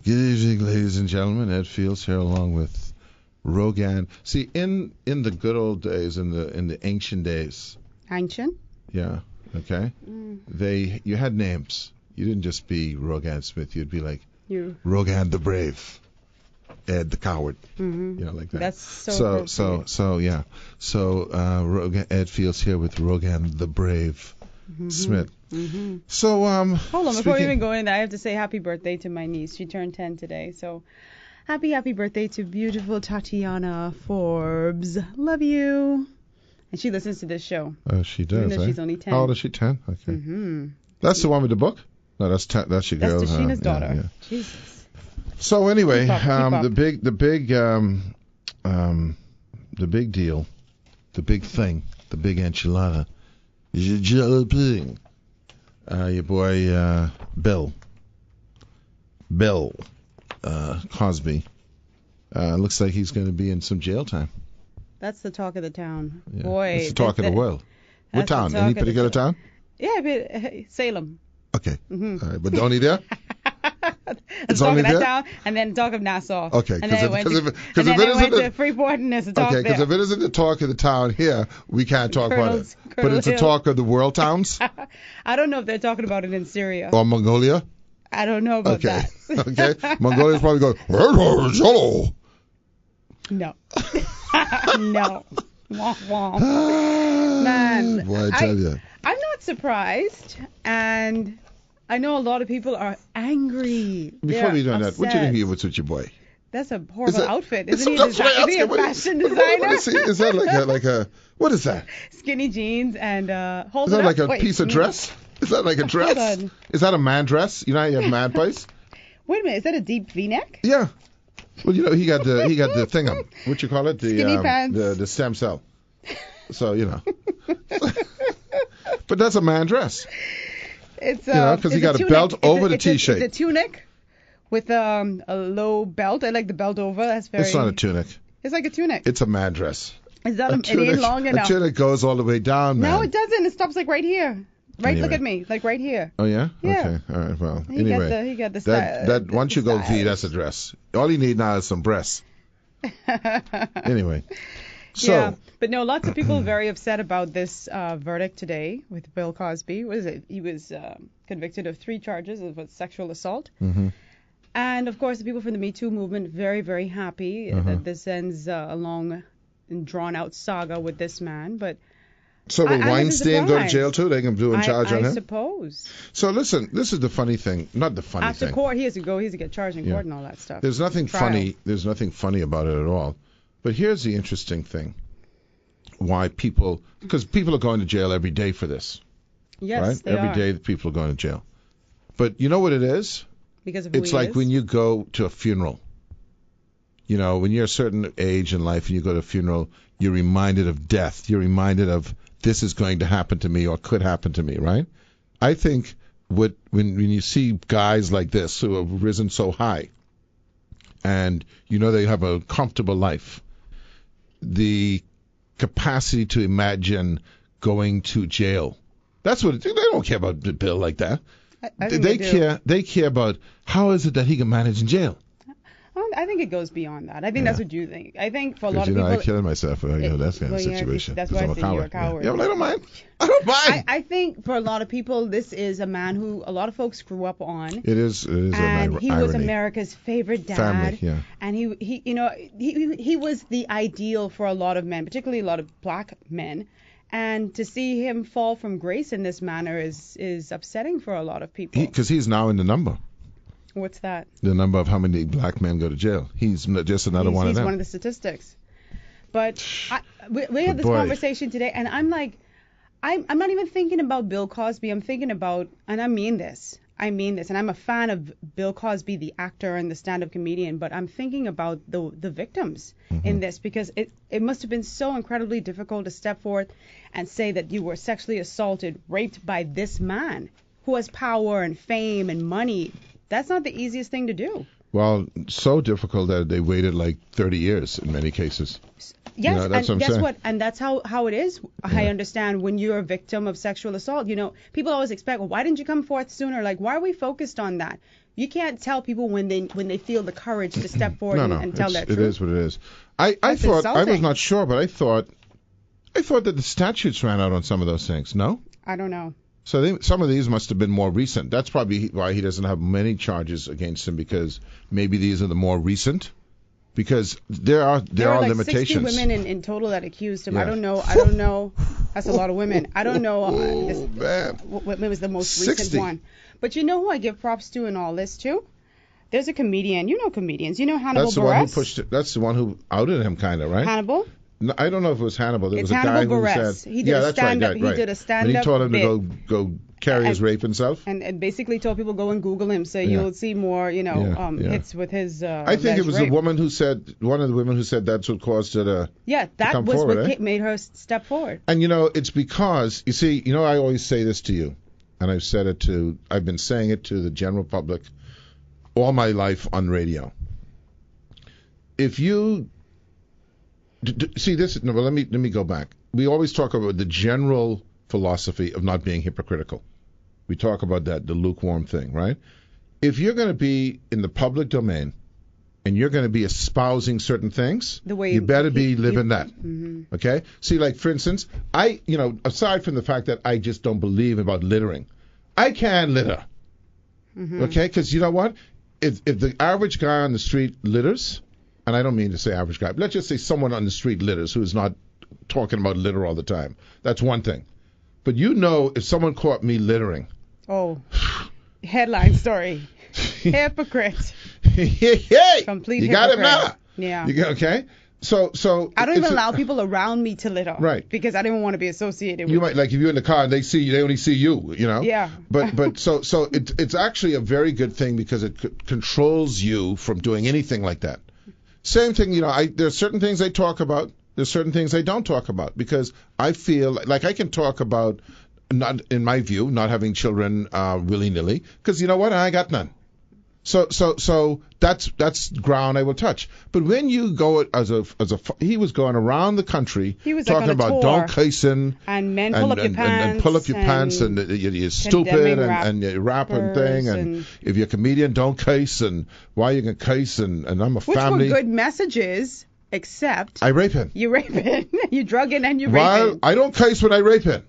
Good evening, ladies and gentlemen. Ed Fields here, along with Rogan. See, in the good old days, in the ancient days. Ancient? Yeah. Okay. You had names. You didn't just be Rogan Smith. You'd be like Rogan the Brave, Ed the Coward. Mm-hmm. You know, like that. That's so yeah. So Ed Fields here with Rogan the Brave Smith. Mm-hmm. So hold on, before we even go in, I have to say happy birthday to my niece. She turned 10 today, so happy birthday to beautiful Tatiana Forbes. Love you. And she listens to this show. She does. Even though she's only 10. How old is she? 10. Okay. Mm-hmm. That's the one with the book. No, that's your girl. That's Tashina's daughter. Yeah. Jesus. So anyway, keep up. the big deal, the big thing, the big enchilada is your jelly pudding. Your boy Bill Cosby looks like he's going to be in some jail time. That's the talk of the town. Yeah. Boy, it's the talk of the world. What town? Any particular town? Yeah, Salem. Okay. Mm-hmm. All right, but only there? It's only there? Town, and then talk of Nassau. Okay. And then went to Freeport, and there's a talk there. Okay, because if it isn't the talk of the town here, we can't talk about it. But it's the talk of the world towns? I don't know if they're talking about it in Syria. Or Mongolia? I don't know about that. Okay. Mongolia's probably going, hello. No. No. Man, boy, I tell you. I'm not surprised, and I know a lot of people are angry. Before we do that, what do you think he was with your boy? That's a horrible outfit. Isn't he a fashion designer? Is that like a what is that? Skinny jeans and Is that like a piece of dress? Is that like a dress? Hold on. Is that a man dress? You know how you have man pies? Wait a minute, is that a deep V-neck? Yeah. Well, you know, he got the thing on. What you call it? The skinny pants. The stem cell. So, you know. But that's a man dress. It's because he got a belt over the T-shirt. It's a tunic with a low belt. I like the belt over. That's very. It's not a tunic. It's like a tunic. It's a man dress. Is that it ain't long enough? A tunic goes all the way down, man. No, it doesn't. It stops like right here. Right, anyway. Look at me, like right here. Oh yeah. Yeah. Okay. All right. Well, he anyway, got the style. That once you go V, that's a dress. All you need now is some breasts. Anyway. So. Yeah, but no, lots of people very upset about this verdict today with Bill Cosby. What is it? He was convicted of 3 charges of sexual assault. Mm-hmm. And of course, the people from the Me Too movement very, very happy that this ends a long and drawn-out saga with this man, but. So will Weinstein go to jail too? They can do a charge on him? I suppose. So listen, this is the funny thing. Not the funny thing. After court, he has to get charged in court and all that stuff. There's nothing funny. There's nothing funny about it at all. But here's the interesting thing. Because people are going to jail every day for this. Yes, right? They every day people are going to jail. But you know what it is? Because of who it's like when you go to a funeral. You know, when you're a certain age in life and you go to a funeral, you're reminded of death. You're reminded of this is going to happen to me or could happen to me, right? I think when you see guys like this who have risen so high and you know they have a comfortable life, the capacity to imagine going to jail, that's what they don't care about Bill like that. They care about how is it that he can manage in jail. I think it goes beyond that. I think that's what you think. I think for a lot of people... I'm killing myself. That's kind of situation. That's why I say you're a coward. Yeah, but I don't mind. I don't mind. I think for a lot of people, this is a man who a lot of folks grew up on. It is and he was America's favorite dad. Family, yeah. And he was the ideal for a lot of men, particularly a lot of black men. And to see him fall from grace in this manner is upsetting for a lot of people. Because he's now in the number. What's that? The number of how many black men go to jail. He's just another one of them. He's one of the statistics. But we had this conversation today, and I'm like, I'm not even thinking about Bill Cosby. I'm thinking about, and I mean this, and I'm a fan of Bill Cosby, the actor and the stand-up comedian, but I'm thinking about the victims in this, because it must have been so incredibly difficult to step forth and say that you were sexually assaulted, raped by this man who has power and fame and money. That's not the easiest thing to do. Well, so difficult that they waited like 30 years in many cases. Yes, you know, that's and what I'm guess saying. what? And that's how it is. Yeah. I understand when you're a victim of sexual assault. People always expect, well, why didn't you come forth sooner? Like, why are we focused on that? You can't tell people when they feel the courage to step forward and tell their truth. It is what it is. I thought insulting. I was not sure, but I thought that the statutes ran out on some of those things. No. I don't know. So some of these must have been more recent. That's probably why he doesn't have many charges against him, because maybe these are the more recent. Because there are like limitations. 60 women in total that accused him. Yeah. I don't know. That's a lot of women. I don't know. What was the most 60. recent one? But you know who I give props to in all this too? There's a comedian. You know comedians. You know Hannibal That's the Buress? one who pushed it. That's the one who outed him, kind of, right? Hannibal? No, I don't know if it was Hannibal. There was a Hannibal guy who Buress. said, He did a stand-up. Right. He did a stand-up. And he told him bit. to go carry his rape himself. And basically told people go and Google him, so you'll see more, hits with his. I think it was rape. one of the women who said that's what caused her to. Yeah, that come was forward, what made her step forward. And it's because you see, I always say this to you, and I've been saying it to the general public all my life on radio. If you see this, no, but let me go back. We always talk about the general philosophy of not being hypocritical. We talk about that, the lukewarm thing, right? If you're going to be in the public domain and you're going to be espousing certain things, you better be living that. Mm-hmm. Okay? See, like for instance, aside from the fact that I just don't believe about littering, I can litter. Mm-hmm. Okay? Because you know what? If the average guy on the street litters, and I don't mean to say average guy, but let's just say someone on the street litters who's not talking about litter all the time. That's one thing. But if someone caught me littering. Oh, headline story. Hypocrite. Hey, complete you hypocrite. got it now. Yeah. Okay. So I don't even allow people around me to litter. Right. Because I didn't want to be associated with. You might, like, if you're in the car and they only see you. Yeah. But so it's actually a very good thing because it controls you from doing anything like that. Same thing, there's certain things I talk about. There's certain things I don't talk about because I feel like I can talk about, not in my view, not having children willy-nilly, because you know what? I got none. So that's ground I will touch. But when you go he was going around the country talking about don't cussing and men pull up your pants and pull up your pants and you're stupid and you're rapping thing and if you're a comedian don't cuss and why you can cuss and I'm a family. Which were good messages. Except I rape him. You rape him. You drug in and you rape him. I don't case when I rape him.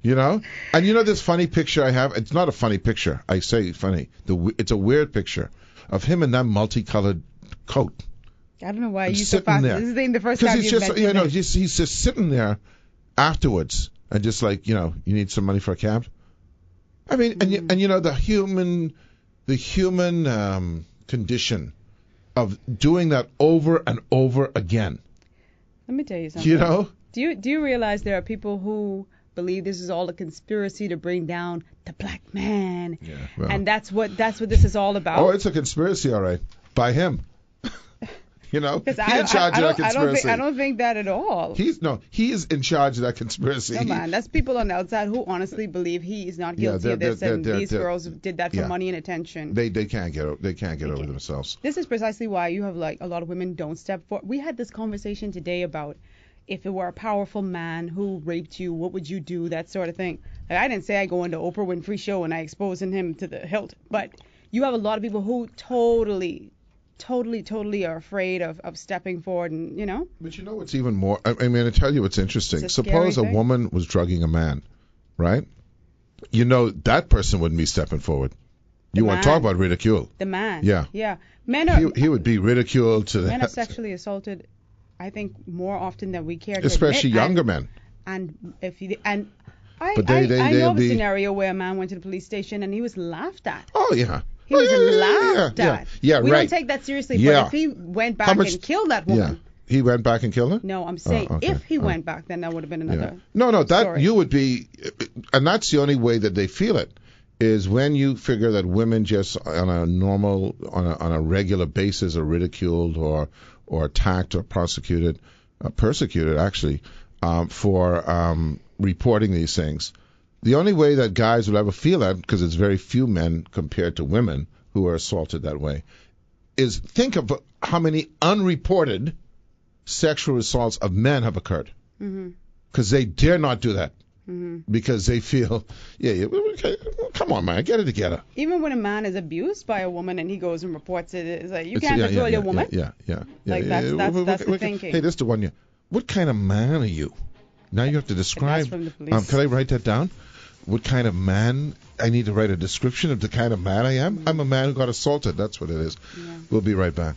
And this funny picture I have, it's not a funny picture. I say funny. It's a weird picture of him in that multicolored coat. I don't know why you so fast. This is the first time you've mentioned it. He's just sitting there afterwards and just like, you need some money for a cab. I mean, and the human condition of doing that over and over again. Let me tell you something. Do you realize there are people who believe this is all a conspiracy to bring down the black man? Yeah, well. And that's what this is all about. Oh, it's a conspiracy, all right, by him. He's in charge of that conspiracy. I don't think that at all. He is in charge of that conspiracy. No, man, that's people on the outside who honestly believe he is not guilty of this, and these girls did that for money and attention. They can't get over themselves. This is precisely why you have a lot of women don't step forward. We had this conversation today about if it were a powerful man who raped you, what would you do? That sort of thing. I didn't say I go into Oprah Winfrey show and I exposing him to the hilt, but you have a lot of people who totally are afraid of stepping forward and, But what's even more, I mean, I tell you what's interesting. Suppose a woman was drugging a man, right? That person wouldn't be stepping forward. You want to talk about ridicule. The man. Yeah. Yeah. Men are... He would be ridiculed to... Men are sexually assaulted, I think, more often than we care to especially admit. Younger men. And if you... And I know of a scenario where a man went to the police station and he was laughed at. Oh, yeah. He was laughed at. Yeah, we right. don't take that seriously. But if he went back and killed that woman. Yeah. He went back and killed her? No, I'm saying if he went back, then that would have been another No, that story. You would be, and that's the only way that they feel it, is when you figure that women just on a regular basis are ridiculed or attacked or persecuted actually, for reporting these things. The only way that guys will ever feel that, because it's very few men compared to women who are assaulted that way, is think of how many unreported sexual assaults of men have occurred. Because they dare not do that. Because they feel, come on, man, get it together. Even when a man is abused by a woman and he goes and reports it, it's like, you can't control your woman. Yeah. Like, that's the thinking. Hey, this is the one. What kind of man are you? Now you have to describe. That's from the police. Can I write that down? What kind of man? I need to write a description of the kind of man I am. I'm a man who got assaulted. That's what it is. Yeah. We'll be right back.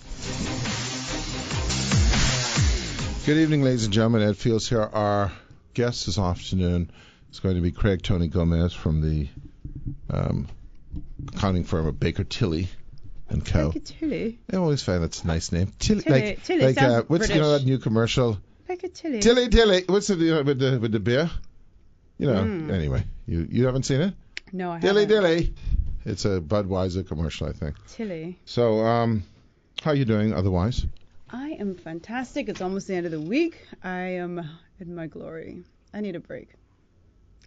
Good evening, ladies and gentlemen. Ed Fields here. Our guest this afternoon is going to be Craig Tony Gomez from the accounting firm of Baker Tilly and Co. Baker Tilly? I always find that's a nice name. Tilly sounds what's British. that new commercial? Baker Tilly. Tilly. What's it with the beer? Anyway, you haven't seen it? No, I haven't. Dilly. It's a Budweiser commercial, I think. Tilly. So, how are you doing otherwise? I am fantastic. It's almost the end of the week. I am in my glory. I need a break.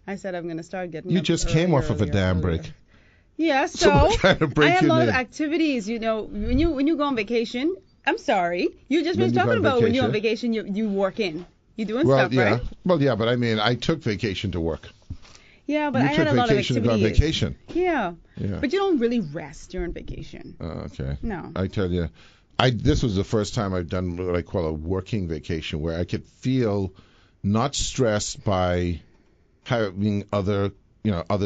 I said I'm going to start getting You up just came off of a damn break. Yeah, So what kind of break I have a you lot need? of activities. When you go on vacation, I'm sorry. You just When been you go talking on about when you're on vacation? vacation, you work in. You're doing stuff, right? Well, yeah, but I mean, I took vacation to work. Yeah, but You I took had a lot of vacation to go on activities. vacation. Yeah. Yeah. But you don't really rest during vacation. Okay. No. I tell you, this was the first time I've done what I call a working vacation, where I could feel not stressed by having others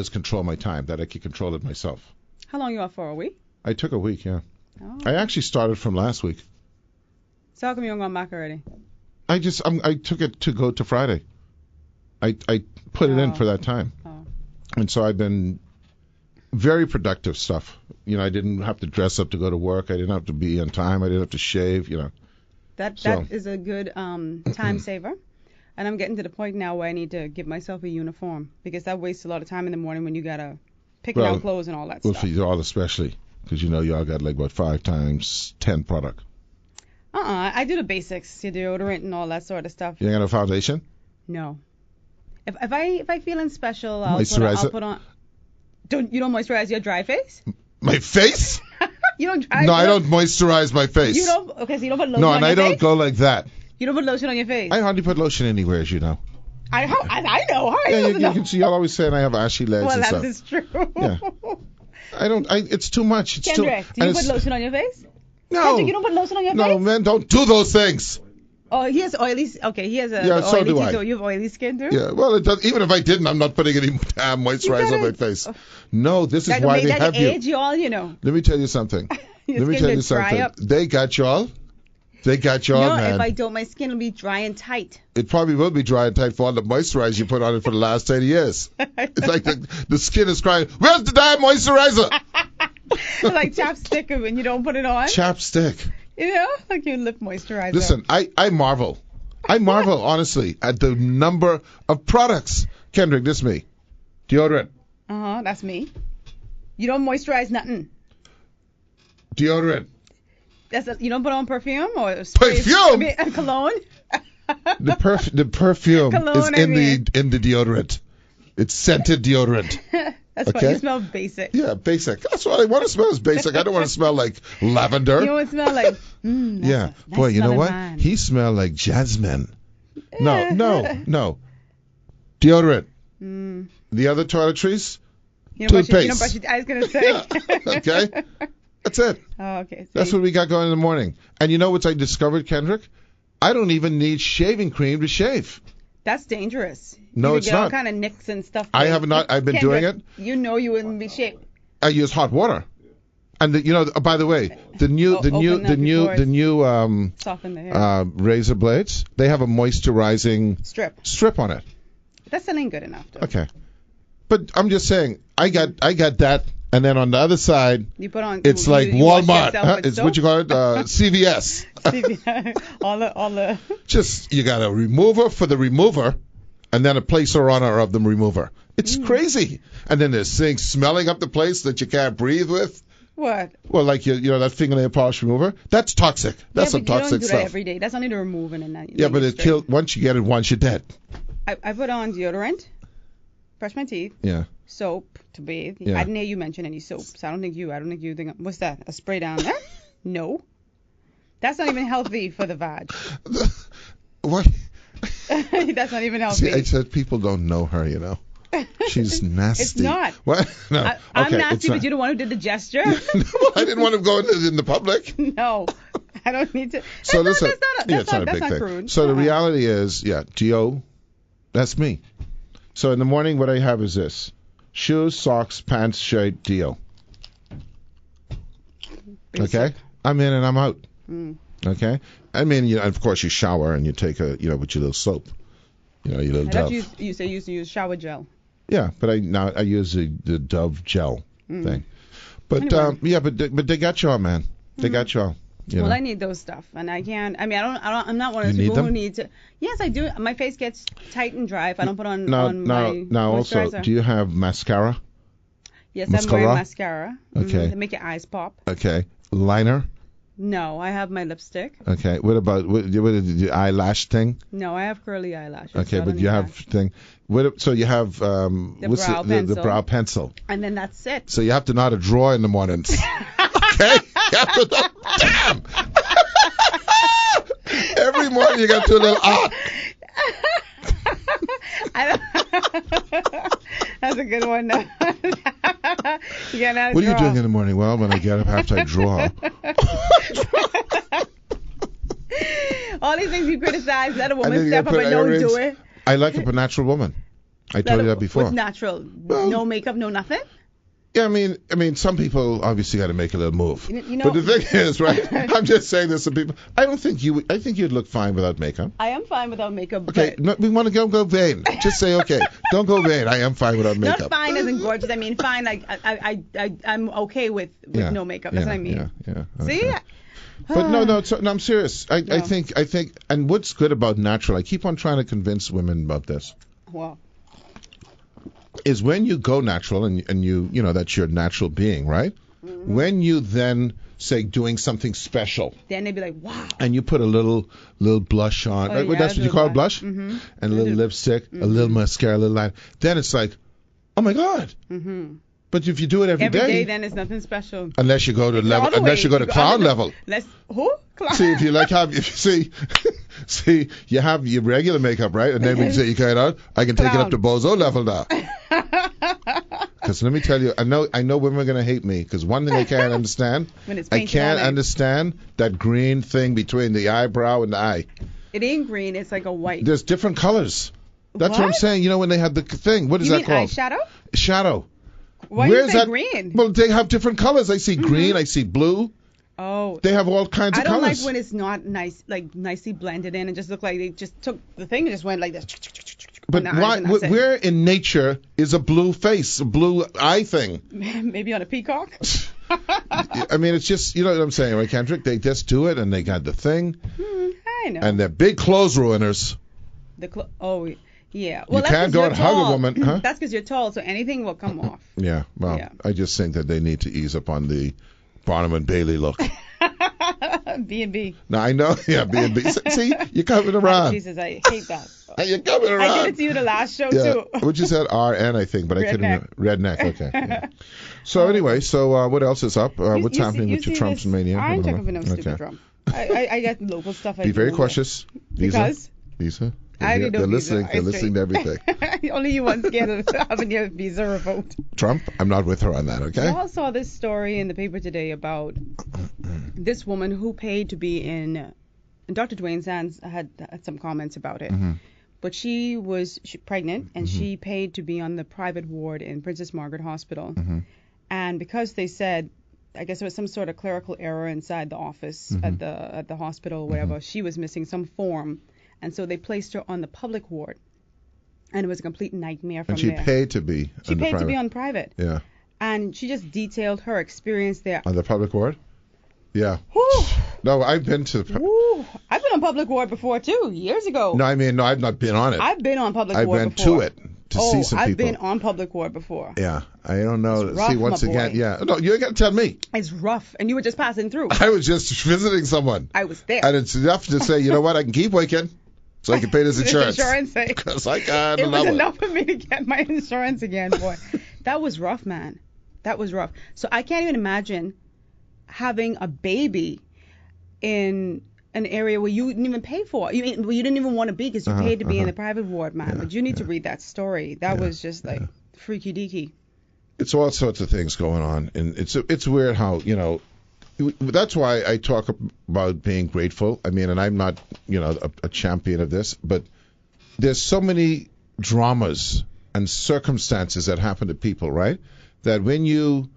control my time, that I could control it myself. How long you off for? A week? I took a week, yeah. Oh. I actually started from last week. So how come you don't go back already? I took it to go to Friday. I put it in for that time. Oh. And so I've been very productive stuff. I didn't have to dress up to go to work. I didn't have to be on time. I didn't have to shave, That is a good time saver. And I'm getting to the point now where I need to give myself a uniform, because that wastes a lot of time in the morning when you got to pick out clothes and all that Well, stuff. for you all especially, because y'all got like, 5 times 10 product. I do the basics, the deodorant and all that sort of stuff. You ain't got no foundation? No. If I feeling special, I'll put on. You don't moisturize your dry face? My face? You don't dry. No, I don't moisturize my face. You don't. Okay, so you don't put lotion No, on and your I face? don't go like that. You don't put lotion on your face? I hardly put lotion anywhere, as you know. I know. How are Yeah, you you can see. Y'all always saying I have ashy legs Well, and that stuff. is true. Yeah. It's too much. It's Kendrick, do you put lotion on your face? No. Kendrick, you don't put lotion on your face? No, man, don't do those things. Oh, he has oily. Okay, he has a Yeah, so oily do too, I. so you have oily skin too? Yeah, well, it does, even if I didn't, I'm not putting any damn moisturizer on my face. No, this is why they have you. age y'all, Let me tell you something. Your Let me skin tell you gets dry something. up. They got y'all. They got y'all, No, man. if I don't, my skin will be dry and tight. It probably will be dry and tight for all the moisturizer you put on it for the last 10 years. It's like the skin is crying, where's the damn moisturizer? Like chapstick when you don't put it on. Chapstick. Like your lip moisturizer. Listen, I marvel. I marvel, honestly, at the number of products. Kendrick, this is me. Deodorant. That's me. You don't moisturize nothing. Deodorant. You don't put on perfume or spray, Perfume? Cologne? The perfume Cologne, is in the deodorant. It's scented deodorant. That's why you smell basic. Yeah, basic. That's what I want to smell is basic. I don't want to smell like lavender. You want to smell like, yeah. Nice. Boy, you know what? Man. He smelled like jasmine. No. Deodorant. The other toiletries? Toothpaste. I was going to say. Yeah. Okay. That's it. Oh, okay. That's what we got going in the morning. And you know what I discovered, Kendrick? I don't even need shaving cream to shave. That's dangerous. No, it's get all not. kind of nicks and stuff. I have not. I've been doing it. You know you wouldn't be shaved. I use hot water. And by the way, the new soften the hair. razor blades, they have a moisturizing strip on it. That still ain't good enough, though. Okay. But I'm just saying, I got that, and then on the other side, you put on. It's like Walmart. It's what you call it, CVS. all the. Just you got a remover for the remover, and then a placer on of the remover. It's crazy. And then there's things smelling up the place that you can't breathe with. What? Well, like that fingernail polish remover. That's toxic. That's some toxic you don't do stuff. That every day. That's only the removing and that. Yeah, but it kills. Once you get it, once you're dead. I put on deodorant, brush my teeth. Yeah. Soap to bathe. Yeah. I didn't hear you mention any soaps. I don't think you think. What's that? A spray down there? No. That's not even healthy for the vag. What? That's not even helping. See, I said people don't know her, you know. She's nasty. It's not. What? No. I'm Okay, nasty, it's but not. you're the one who did the gesture. No, I didn't want to go in the public. No, I don't need to. So listen, That's it's not a that's big thing. crude. So the reality is, Gio, that's me. So in the morning, what I have is this: shoes, socks, pants, shirt, Dio. Basic. Okay, I'm in and I'm out. Mm. Okay, I mean, of course, you shower and you take with your little soap, your little I Dove. thought you say you used to use shower gel. Yeah, but I use the Dove gel thing. But Anyway. but they got y'all, man. They got y'all. Well, I need those stuff, and I can't. I mean, I'm not one of You those need people them? who need to. Yes, I do. My face gets tight and dry if I don't put on Now, on my now also, moisturizer. do you have mascara? Yes, mascara? I'm wearing mascara. Okay. To make your eyes pop. Okay, liner. No, I have my lipstick. Okay, what about what the eyelash thing? No, I have curly eyelashes. Okay, so I but don't you need have thing. So you have what's brow the pencil. brow pencil. that. And then that's it. So you have to know how to draw in the mornings. Okay, you have to know. Damn. Every morning you got to do a little That's a good one. What are you doing in the morning? Well, when I get up after I draw. All these things you criticize, let a And woman then you step up gotta and put don't earrings. do it. I like a natural woman. I told you that before. What's natural? Well- No makeup, no nothing? Yeah, I mean, some people obviously got to make a little move. You know- But the thing is, right? I'm just saying this to people. I think you'd look fine without makeup. I am fine without makeup. Okay, but no, we want to go vain. Just say okay. Don't go vain. I am fine without makeup. not fine as in gorgeous. I mean fine. Like I'm okay with no makeup. That's what I mean. Yeah. See? Okay. But no, I'm serious. I think, and what's good about natural? I keep on trying to convince women about this. Well, Is when you go natural and you that's your natural being, right? Mm-hmm. When you then say doing something special then they'd be like, wow. and you put a little blush on, Oh, right? yeah, That's I what you do call that. blush, Mm-hmm. and a little lipstick, a little mascara, a little line. Then it's like, oh my God. Mm-hmm. But if you do it every day, then it's nothing special. unless you go to level, Other unless way, you go to clown level. Let's who? Clown. See, if you like have, if you see, you have your regular makeup, right? And then when you say you cut it out, I can take it up to bozo level now. Because let me tell you, I know women are gonna hate me because one thing I can't understand, When it's I painted can't on it. understand that green thing between the eyebrow and the eye. It ain't green. It's like a white. There's different colors. That's what I'm What? saying. You know when they have the thing, what is You that mean called? eyeshadow? Shadow. Why Where you is say that? green? Well, they have different colors. I see green. I see blue. Oh. They have all kinds I of don't colors. like when it's not nice, like nicely blended in and just look like they just took the thing and just went like this. But on the eyes why? and that's it. Where in nature is a blue face, a blue eye thing? Maybe on a peacock. I mean, it's just, you know what I'm saying, right, Kendrick? They just do it, and they got the thing, I know. and they're big clothes ruiners. Oh, yeah. Well, You can't go and hug a woman, huh? That's because you're tall, so anything will come off. Yeah, well, Yeah. I just think that they need to ease up on the Barnum and Bailey look. B&B. Now, I know, yeah, B&B. See, you're coming around. Jesus, I hate that. You're coming around. I did it to you the last show, Yeah, too. which is at RN, I think, but I couldn't remember. Redneck, okay. Yeah. So anyway, what else is up? What's happening with your Trumps and Mania? I ain't Hold on. checking for no stupid Trump. I got local stuff. Be very cautious. Because? Visa? I didn't know They're visa. listening. They're listening to everything. Only you one's scared of having your visa revoked. Trump, I'm not with her on that, okay? I all saw this story in the paper today about this woman who paid to be in. And Dr. Dwayne Sands had some comments about it. Mm-hmm. But she was pregnant and she paid to be on the private ward in Princess Margaret Hospital. Mm-hmm. And because they said, I guess there was some sort of clerical error inside the office at the hospital or whatever, she was missing some form. And so they placed her on the public ward. And it was a complete nightmare from And she there. paid to be She on the paid to private. be on private. Yeah. And she just detailed her experience there. On the public ward? Yeah. Whew. No, I've been to. Woo. I've been on public ward before too, years ago. No, I mean, no, I've not been on it. I've been on public I ward went before. to it to see some I've people. been on public ward before. Yeah, I don't know. It's rough, See, once my again, boy. yeah. No, you got to tell me. It's rough, and you were just passing through. I was just visiting someone. I was there. And it's enough to say, you know what, I can keep working so I can pay this insurance. Insurance. Because I can't It was allow enough for me to get my insurance again, boy. That was rough, man. That was rough. So I can't even imagine having a baby in an area where you didn't even pay for. You didn't even want to be because you paid to be in the private ward, man. But you need to read that story. That was just like freaky deaky. It's all sorts of things going on, and it's weird how, you know, that's why I talk about being grateful. I mean, and I'm not, you know, a champion of this, but there's so many dramas and circumstances that happen to people, right? That when you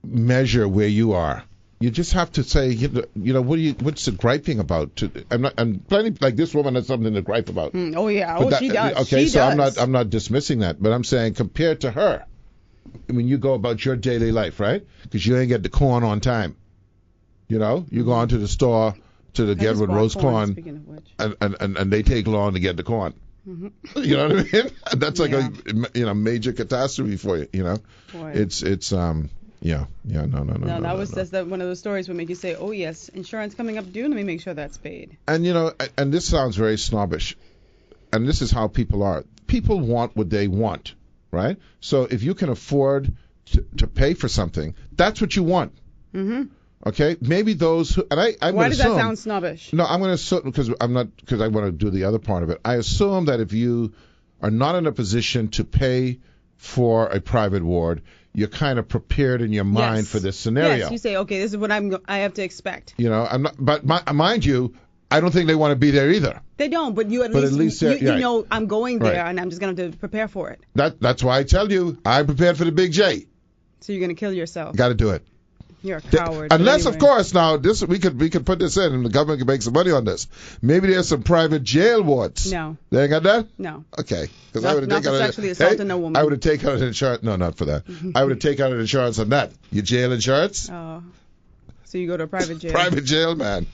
measure where you are, you just have to say, you know, what's the griping about? I'm plenty like this woman has something to gripe about. Oh yeah, she does. Okay, she so does. I'm not dismissing that, but I'm saying compared to her, when you go about your daily life, right? Because you ain't get the corn on time. You know, you go on to the store to get with roast corn, and they take long to get the corn. Mm-hmm. You know what I mean? That's like a major catastrophe for you. You know, boy. It's no. That's one of those stories would make you say, oh yes, insurance coming up due. Let me make sure that's paid. And you know, and this sounds very snobbish, and this is how people are. People want what they want, right? So if you can afford to pay for something, that's what you want. Mm-hmm. Okay, maybe those who, and I why does that sound snobbish? No, I'm going to assume because I want to do the other part of it. I assume that if you are not in a position to pay for a private ward, you're kind of prepared in your mind for this scenario. Yes, you say, okay, this is what I have to expect. You know, I'm not, but mind you, I don't think they want to be there either. They don't, but you at least you know I'm going there and I'm just going to prepare for it. That's why I tell you I'm prepared for the big J. So you're going to kill yourself. Got to do it. You're a coward. Unless, of course, now this we could put this in, and the government can make some money on this. Maybe there's some private jail wards. No. They ain't got that? No. Okay. Because I would have taken sexually assaulting a woman. I would have taken out an insurance. No, not for that. I would have taken out an insurance on that. Your jail insurance? Oh. So you go to a private jail. Private jail, man.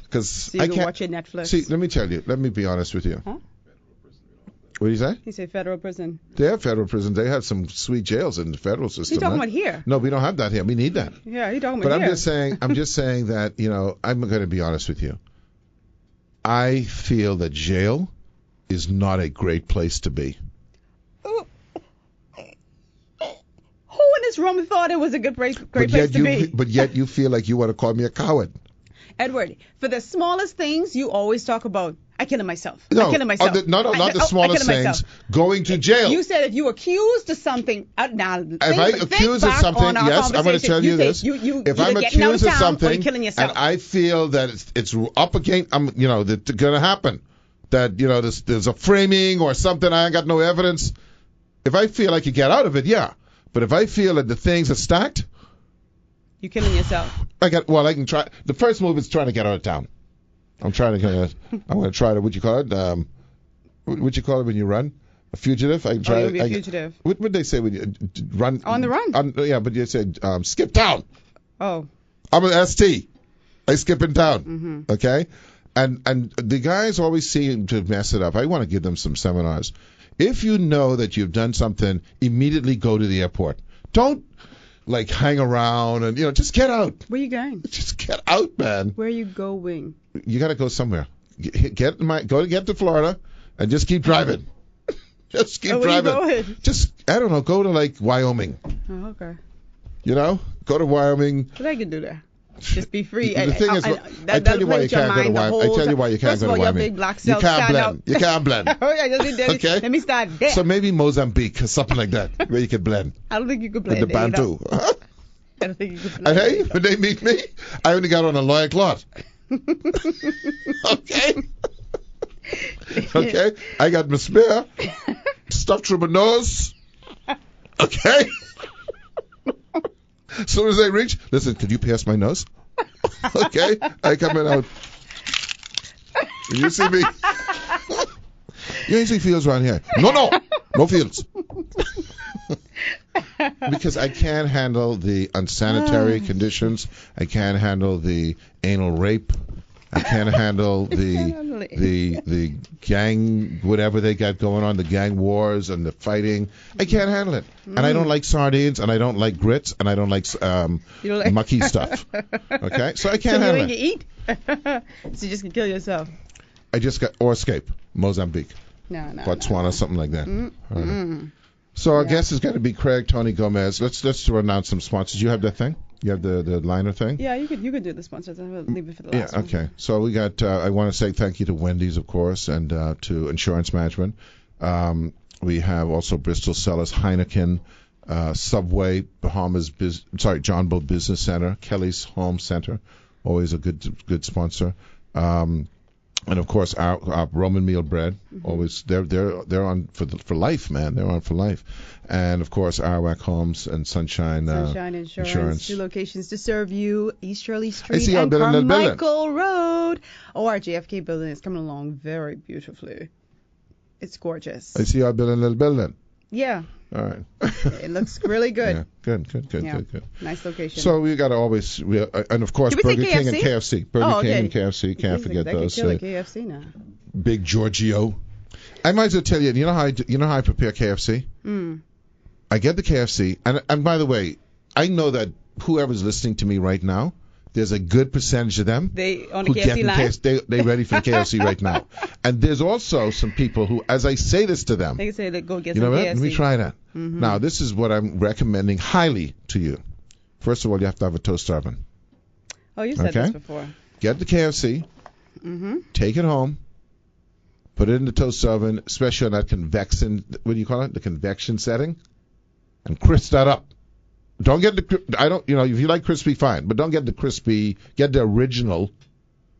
Because so you can watch your Netflix. See, let me tell you. Let me be honest with you. Huh? What do you say? He said federal prison. They have federal prisons. They have some sweet jails in the federal system. You're talking about here? No, we don't have that here. We need that. Yeah, you're talking about here. But I'm just saying that, you know, I'm going to be honest with you. I feel that jail is not a great place to be. Who in this room thought it was a good place to be? But yet you feel like you want to call me a coward. Edward, for the smallest things, you always talk about, I killing myself. No, I killing myself. Not the smallest things. Going to jail. You said if you accused of something. If I accuse of something, yes, I'm going to tell you this. If I'm accused of something and I feel that it's up against, you know, that's going to happen, that, you know, there's a framing or something, I ain't got no evidence. If I feel I could get out of it, yeah. But if I feel that the things are stacked, you're killing yourself. I can try. The first move is trying to get out of town. I'm going to try to, what you call it? What you call it when you run? A fugitive? I can try. You'll be a fugitive. What would they say when you run? On the run. Yeah, but you said skip town. Oh. I'm an ST. I skip in town. Mm-hmm. Okay? And the guys always seem to mess it up. I want to give them some seminars. If you know that you've done something, immediately go to the airport. Don't like hang around and, you know, just get out. Where are you going? Just get out, man. Where are you going? You got to go somewhere. Get to Florida and just keep driving. Just keep driving. Where are you going? Just, I don't know, go to like Wyoming. Oh, okay. You know, go to Wyoming. What I can do there? Just be free. The thing is, I tell you why you can't go to Wyoming. I tell you why you can't go to Wyoming. You can't blend. You can't blend. Okay. Let me start there. So maybe Mozambique or something like that, where you can blend. I don't think you could blend. With the Bantu. I don't think you could blend. And hey, when they meet me, I only got on a loincloth. Okay. Okay. I got my spear stuffed through my nose. Okay. As soon as they reach, listen, could you pass my nose? Okay, I come in out. You see me? You ain't see fields around here. No fields. Because I can't handle the unsanitary conditions. I can't handle the anal rape. I can't handle the gang, whatever they got going on, the gang wars and the fighting. I can't handle it. And I don't like sardines, and I don't like grits, and I don't like mucky stuff. Okay? So I can't handle it. So you eat? So you just can kill yourself. Or escape. Mozambique. No. Botswana, something like that. So our guest is going to be Craig Tony Gomez. Let's announce some sponsors. You have that thing? You have the liner thing? Yeah, you could do the sponsors. I'll leave it for the last one. Yeah, okay. So we got, I want to say thank you to Wendy's, of course, and to Insurance Management. We have also Bristol Cellars, Heineken, Subway, John Bull Business Center, Kelly's Home Center, always a good sponsor. And of course our Roman Meal Bread, always they're on for life, man. They're on for life. And of course Arawak Homes and Sunshine Insurance. 2 locations to serve you: East Shirley Street I see and Carmichael Road. Oh, our JFK building is coming along very beautifully. It's gorgeous. I see y'all building a little building. Yeah. All right. It looks really good. Yeah. Good. Nice location. So we got to always, and of course Burger King and KFC. Burger King and KFC, can't forget those. Kill KFC now. Big Giorgio. I might as well tell you. You know how I prepare KFC? I get the KFC, and by the way, I know that whoever's listening to me right now, there's a good percentage of them they on the KFC line. They ready for the KFC right now. And there's also some people who, as I say this to them, they say they go get you know some what? KFC. Let me try that. Now, this is what I'm recommending highly to you. First of all, you have to have a toaster oven. Oh, you said this before. Get the KFC. Take it home. Put it in the toaster oven, especially on that convection. What do you call it? The convection setting, and crisp that up. Don't get if you like crispy, fine, but don't get the crispy. Get the original,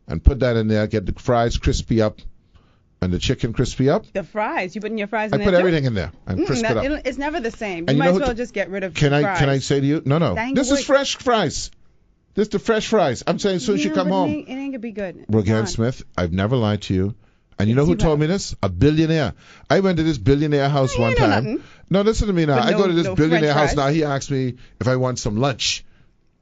and put that in there. Get the fries crispy up, and the chicken crispy up. The fries, you put in your fries in there. I put everything in there and crisp it up. It's never the same. And you might as well just get rid of fries. Can I say to you? No. This is fresh fries. This is the fresh fries. I'm saying as soon as you come home. It ain't gonna be good. Rogan Smith, I've never lied to you. And you know who told me this? A billionaire. I went to this billionaire house one time. Nothing. No, listen to me now. I go to this billionaire house now. He asked me if I want some lunch.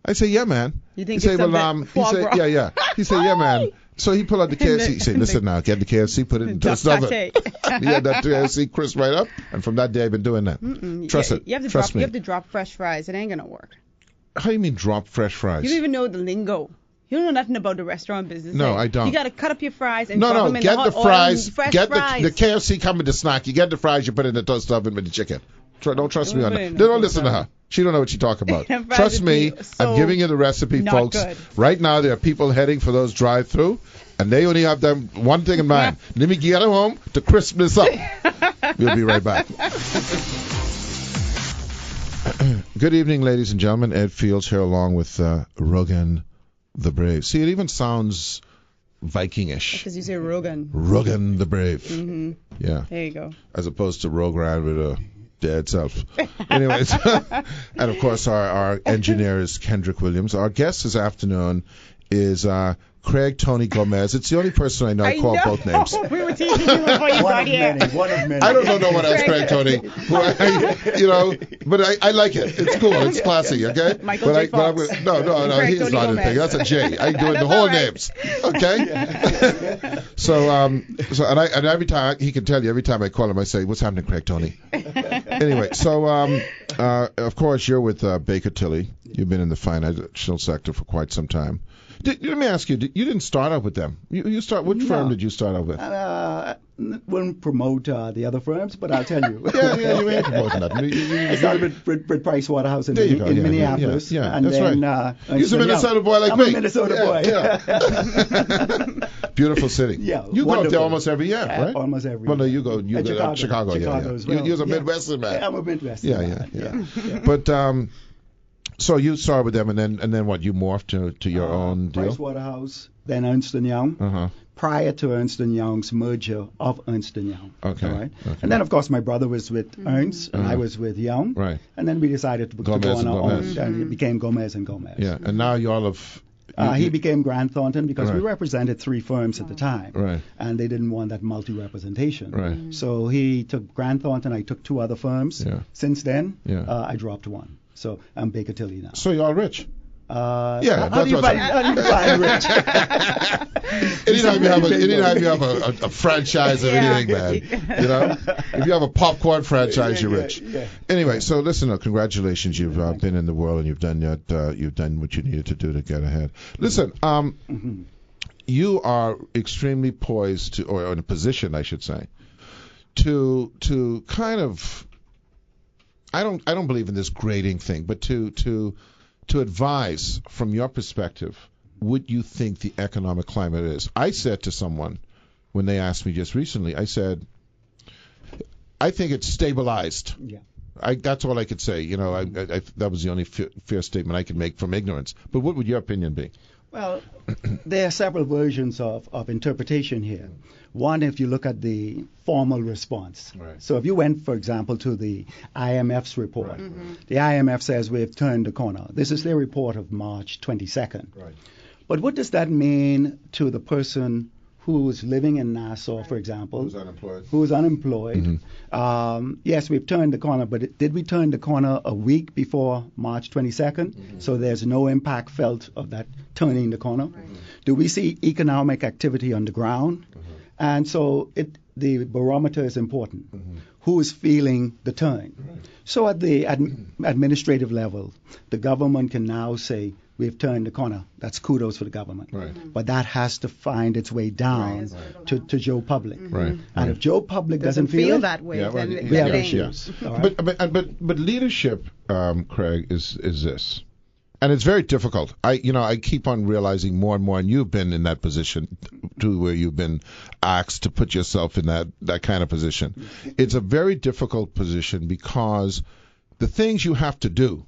I say, yeah, man. You think he say, yeah. He said, yeah, man. So he pulled out the KFC. He said, listen now, get the KFC, put it in the toaster oven. He had that KFC crisp right up. And from that day, I've been doing that. Trust me. You have to drop fresh fries. It ain't going to work. How do you mean drop fresh fries? You don't even know the lingo. You don't know nothing about the restaurant business. No, I don't. You got to cut up your fries and drop them in get the hot the fries. Oil, fresh get fries. the KFC come with the snack. You get the fries, you put it in the toaster oven with the chicken. Don't trust me on that. Don't listen to her. She don't know what she's talking about. Trust me, I'm giving you the recipe, folks. Good. Right now, there are people heading for those drive-through, and they only have them one thing in mind. Let me get them home to crisp this up. We'll be right back. Good evening, ladies and gentlemen. Ed Fields here along with Rogan the Brave. See, it even sounds Vikingish. Because you say Rogan. Rogan the Brave. Yeah. There you go. As opposed to Rogan with a dead self. Anyways. And of course, our engineer is Kendrick Williams. Our guest this afternoon is Craig Tony Gomez. It's the only person I know called both names. We were teasing you before you got here. One of many. I don't know no one else, Craig Tony. But I like it. It's cool. It's classy, okay? Michael J. Fox. No, he's Tony not anything. That's a J. I do it the whole names, okay? So and every time he can tell you, every time I call him, I say, "What's happening, Craig Tony?" Anyway, so of course you're with Baker Tilly. You've been in the financial sector for quite some time. Let me ask you, you didn't start out with them. Which firm did you start out with? Wouldn't promote the other firms, but I'll tell you. yeah, you ain't promoting that. I started with Price Waterhouse in Minneapolis. Yeah, and that's then, right. You're a Minnesota boy like me. I'm a Minnesota boy. Yeah. Beautiful city. Yeah, you go up there almost every year, right? Almost every year. Well, no, you go to Chicago. Well. You're a Midwestern man. I'm a Midwestern man. Yeah. But so you started with them, and then what? You morphed to your own deal. Price Waterhouse, then Ernst & Young. Prior to Ernst & Young's merger of Ernst & Young. Okay. Right? And then, of course, my brother was with Ernst, and I was with Young. Right. And then we decided to go on our own, and it became Gomez & Gomez. Yeah, and now you all have... he became Grant Thornton because we represented 3 firms at the time. Right. And they didn't want that multi-representation. Right. So he took Grant Thornton, I took 2 other firms. Yeah. Since then, I dropped 1. So I'm Baker Tilly now. So you're all rich? How do you find rich? Anytime you have a franchise or anything, man. You know, if you have a popcorn franchise, you're rich. Yeah. Anyway, so listen, congratulations. You've been in the world and you've done what you needed to do to get ahead. Listen, you are extremely poised to, or in a position, I should say, to kind of. I don't believe in this grading thing, but to to advise from your perspective what you think the economic climate is. I said to someone when they asked me just recently, I said, I think it's stabilized. Yeah. That's all I could say. You know, that was the only fair statement I could make from ignorance. But what would your opinion be? Well, there are several versions of interpretation here. One, if you look at the formal response. Right. So if you went, for example, to the IMF's report, Right. the IMF says we've turned the corner. This is their report of March 22nd. Right. But what does that mean to the person who is living in Nassau, for example, Who's unemployed? who is unemployed? Yes, we've turned the corner, but did we turn the corner a week before March 22nd? So there's no impact felt of that turning the corner. Do we see economic activity on the ground? And so the barometer is important. Who is feeling the turn? So at the administrative level, the government can now say, we've turned the corner. That's kudos for the government. Right. But that has to find its way down to Joe Public. Right. And if Joe Public doesn't feel it, that way, then we have then- issues. All right? But leadership, Craig, is this, and it's very difficult. I keep on realizing more and more, and you've been in that position too, where you've been asked to put yourself in that kind of position. It's a very difficult position because the things you have to do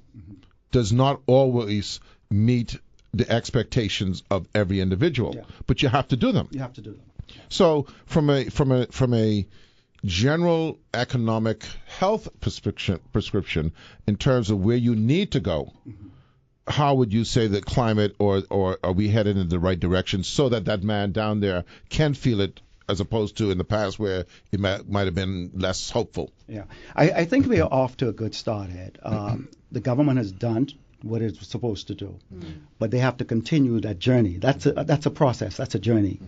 does not always meet the expectations of every individual, but you have to do them. You have to do them. So from a general economic health prescription in terms of where you need to go, how would you say that climate or are we headed in the right direction so that man down there can feel it, as opposed to in the past where it might have been less hopeful? Yeah, I think we are off to a good start, Ed. The government has done what it's supposed to do, but they have to continue that journey. That's a process. That's a journey,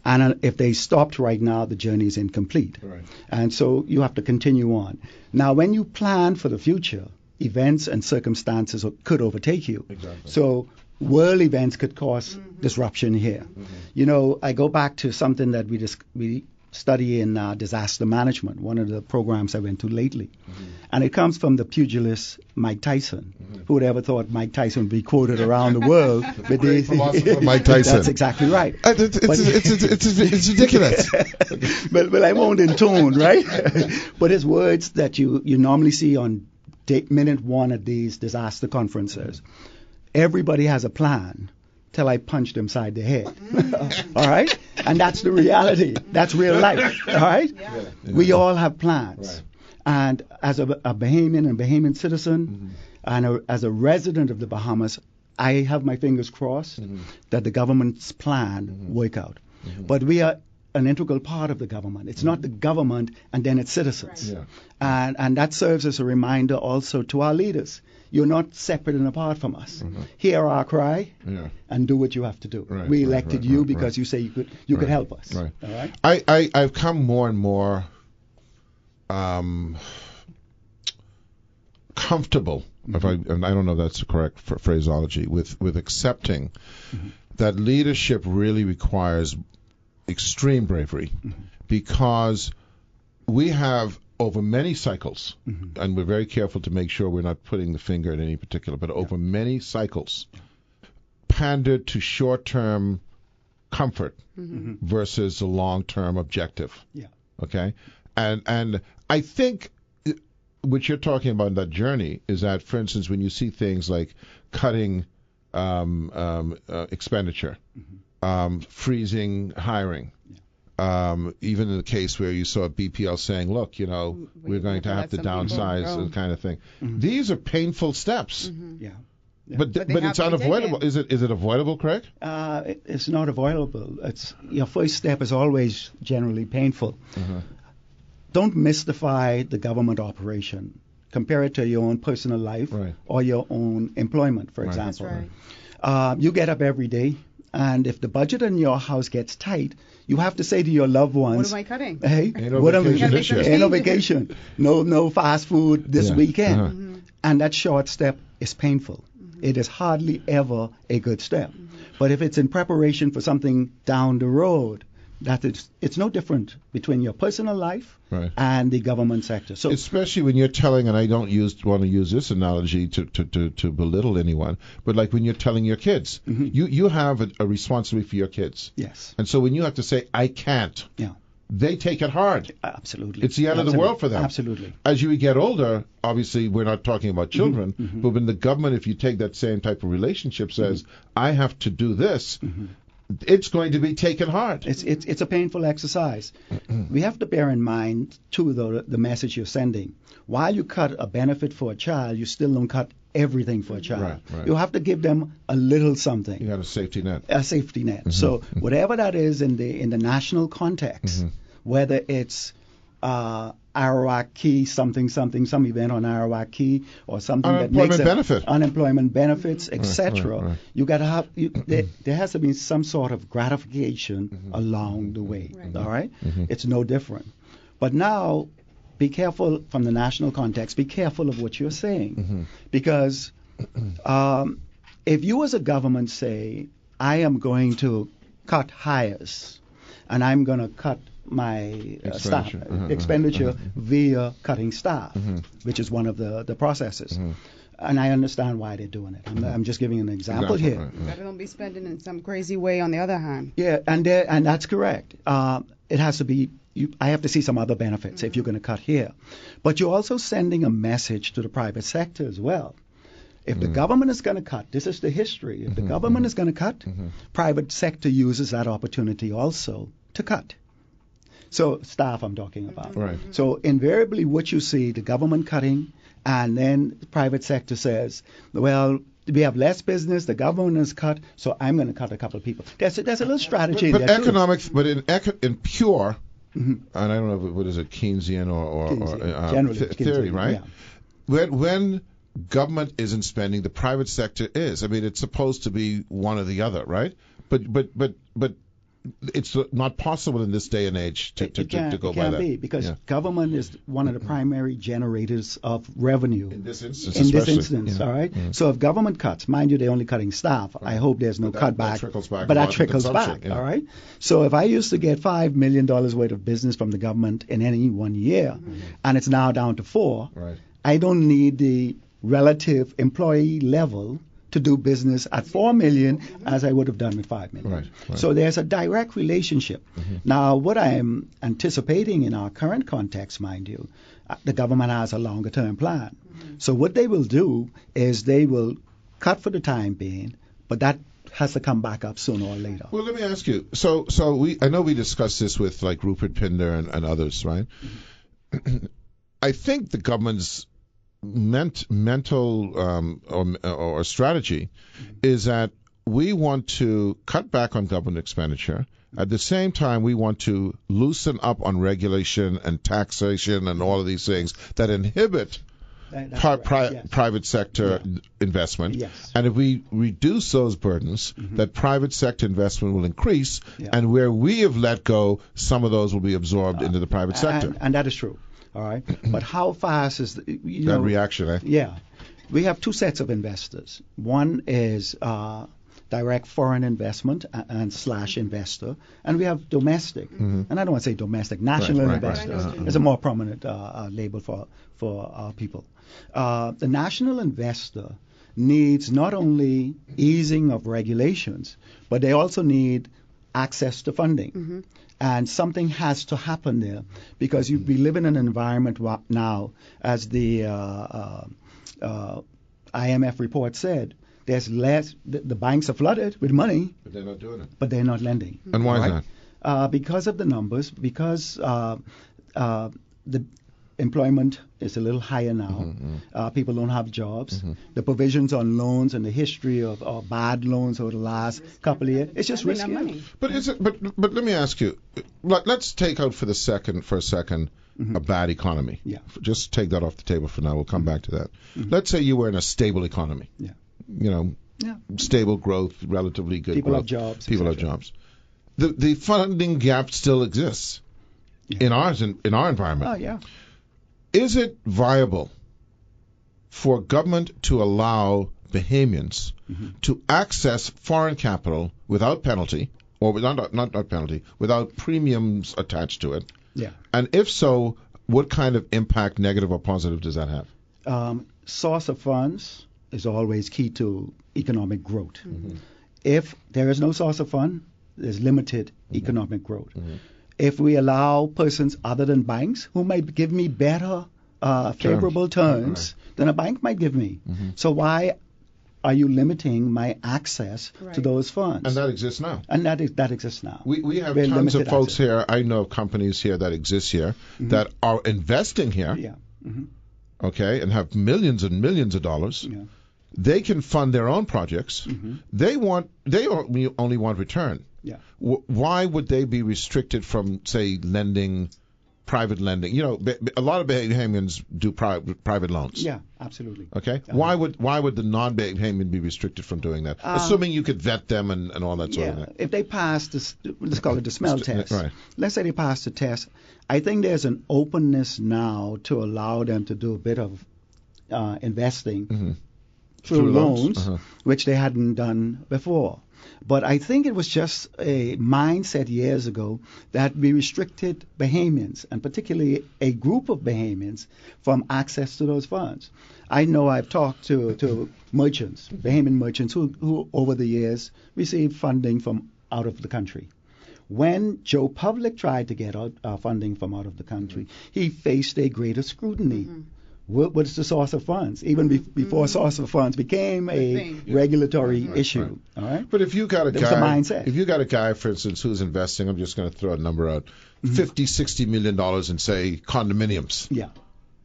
and if they stopped right now, the journey is incomplete. Right. And so you have to continue on. Now, when you plan for the future, events and circumstances could overtake you. Exactly. So world events could cause disruption here. You know, I go back to something that we study in disaster management, one of the programs I went to lately. And it comes from the pugilist Mike Tyson. Who would ever thought Mike Tyson would be quoted around the world with the philosopher Mike Tyson. That's exactly right. It's ridiculous. But I won't intone, right? But his words that you normally see on minute one at these disaster conferences. Everybody has a plan till I punched him side the head. All right? And that's the reality. That's real life. All right? Yeah. We all have plans. Right. And as a Bahamian and Bahamian citizen, and as a resident of the Bahamas, I have my fingers crossed that the government's plan work out. But we are an integral part of the government. It's not the government and then its citizens. Yeah. And that serves as a reminder also to our leaders. You're not separate and apart from us. Hear our cry and do what you have to do. Right, we right, elected right, you right, because you say you could help us. Right. All right? I've come more and more comfortable, and I don't know if that's the correct phraseology, with accepting that leadership really requires extreme bravery, because we have over many cycles, and we're very careful to make sure we're not putting the finger at any particular, but over many cycles, pandered to short-term comfort versus the long-term objective. Yeah. Okay? And I think what you're talking about in that journey is that, for instance, when you see things like cutting expenditure, freezing hiring, even in the case where you saw BPL saying, look, we're going to have to downsize and kind of thing. These are painful steps. Yeah. But it's unavoidable. Is it avoidable, Craig? It's not avoidable. It's your first step is always generally painful. Don't mystify the government operation. Compare it to your own personal life or your own employment, for example. That's right. You get up every day, and if the budget in your house gets tight, you have to say to your loved ones, what am I cutting? Hey, Ain't no vacation this year. Ain't no vacation. No fast food this weekend. And that short step is painful. It is hardly ever a good step. But if it's in preparation for something down the road, It's no different between your personal life Right. and the government sector. So especially when you're telling, and I don't want to use this analogy to belittle anyone, but like when you're telling your kids, you have a responsibility for your kids. yes, And so when you have to say, I can't, yeah, they take it hard. absolutely. It's the end of the world for them. Absolutely. As you get older, obviously we're not talking about children, but when the government, if you take that same type of relationship, says, I have to do this, it's going to be taken hard. It's a painful exercise. We have to bear in mind too, though, the message you're sending. While you cut a benefit for a child, you still don't cut everything for a child. Right. You have to give them a little something. You got a safety net. A safety net. So whatever that is in the national context, whether it's Arawak Key, some event on Arawak Key, or something that makes unemployment benefits, etc. Right. You got to have there has to be some sort of gratification along the way. All right, it's no different. But now, be careful from the national context. Be careful of what you're saying, because if you as a government say, I am going to cut hires and I'm going to cut my staff expenditure via cutting staff, which is one of the processes. And I understand why they're doing it. I'm just giving an example here. Right. Better don't be spending in some crazy way on the other hand. Yeah, and that's correct. It has to be. I have to see some other benefits if you're going to cut here. But you're also sending a message to the private sector as well. If the government is going to cut, this is the history. If the government is going to cut, private sector uses that opportunity also to cut. So staff I'm talking about. Right. So invariably what you see, the government cutting, and then the private sector says, well, we have less business, the government has cut, so I'm going to cut a couple of people. There's a little strategy but in there economics, too. But in pure, and I don't know what is it, Keynesian or theory, right? Yeah. When government isn't spending, the private sector is. I mean, it's supposed to be one or the other, right? But it's not possible in this day and age to go by that. It can't be, because government is one of the primary generators of revenue. In this instance, all right? So if government cuts, mind you, they're only cutting staff. Right. I hope there's no cutback. That trickles back. But that trickles back, all right? So if I used to get $5 million worth of business from the government in any 1 year, and it's now down to 4, right. I don't need the relative employee level to do business at 4 million as I would have done with 5 million. Right. So there's a direct relationship. Now, what I am anticipating in our current context, mind you, the government has a longer term plan. So what they will do is they will cut for the time being, but that has to come back up sooner or later. Well, let me ask you. So I know we discussed this with like Rupert Pinder and others, right? I think the government's mental or strategy is that we want to cut back on government expenditure. At the same time, we want to loosen up on regulation and taxation and all of these things that inhibit private sector investment. Yes. And if we reduce those burdens, that private sector investment will increase, and where we have let go, some of those will be absorbed into the private sector. And that is true. All right. But how fast is that reaction? Eh? Yeah. We have two sets of investors. One is direct foreign investment and / investor, and we have domestic. And I don't want to say domestic, national investors. It's a more prominent label for people. The national investor needs not only easing of regulations, but they also need access to funding. And something has to happen there, because we live in an environment now, as the IMF report said, there's less, the banks are flooded with money, but they're not doing it. But they're not lending. And why is that? Because of the numbers, because the employment is a little higher now. People don't have jobs. The provisions on loans and the history of bad loans over the last couple of years, it's just risky. But is it? But let me ask you. Let's take out for a second a bad economy. Yeah. Just take that off the table for now. We'll come back to that. Let's say you were in a stable economy. Yeah. You know, stable growth, relatively good People growth. have jobs. People have jobs. The funding gap still exists in our environment. Oh yeah. Is it viable for government to allow Bahamians to access foreign capital without penalty or not penalty, without premiums attached to it? Yeah. And if so, what kind of impact, negative or positive, does that have? Source of funds is always key to economic growth. If there is no source of fund, there's limited economic growth. If we allow persons other than banks who might give me better favorable terms than a bank might give me, so why are you limiting my access to those funds? And that exists now. And that exists now. We have tons of folks here. I know companies here that exist here that are investing here. Yeah. Okay, and have millions and millions of dollars. Yeah. They can fund their own projects. They only want return. Yeah. Why would they be restricted from, say, private lending? You know, a lot of Bahamians do private loans. Yeah, absolutely. Okay. Why would the non-Bahamian be restricted from doing that? Assuming you could vet them and all that sort of thing. If they pass this, let's call it the smell test. Right. Let's say they pass the test. I think there's an openness now to allow them to do a bit of investing through loans, which they hadn't done before. But I think it was just a mindset years ago that we restricted Bahamians, and particularly a group of Bahamians, from access to those funds. I know I've talked to merchants, Bahamian merchants, who over the years received funding from out of the country. When Joe Public tried to get funding from out of the country, he faced a greater scrutiny. What's the source of funds? Even before source of funds became a regulatory issue. All right. But if you got a guy, for instance, who's investing, I'm just going to throw a number out, $50-60 million in, say, condominiums. Yeah.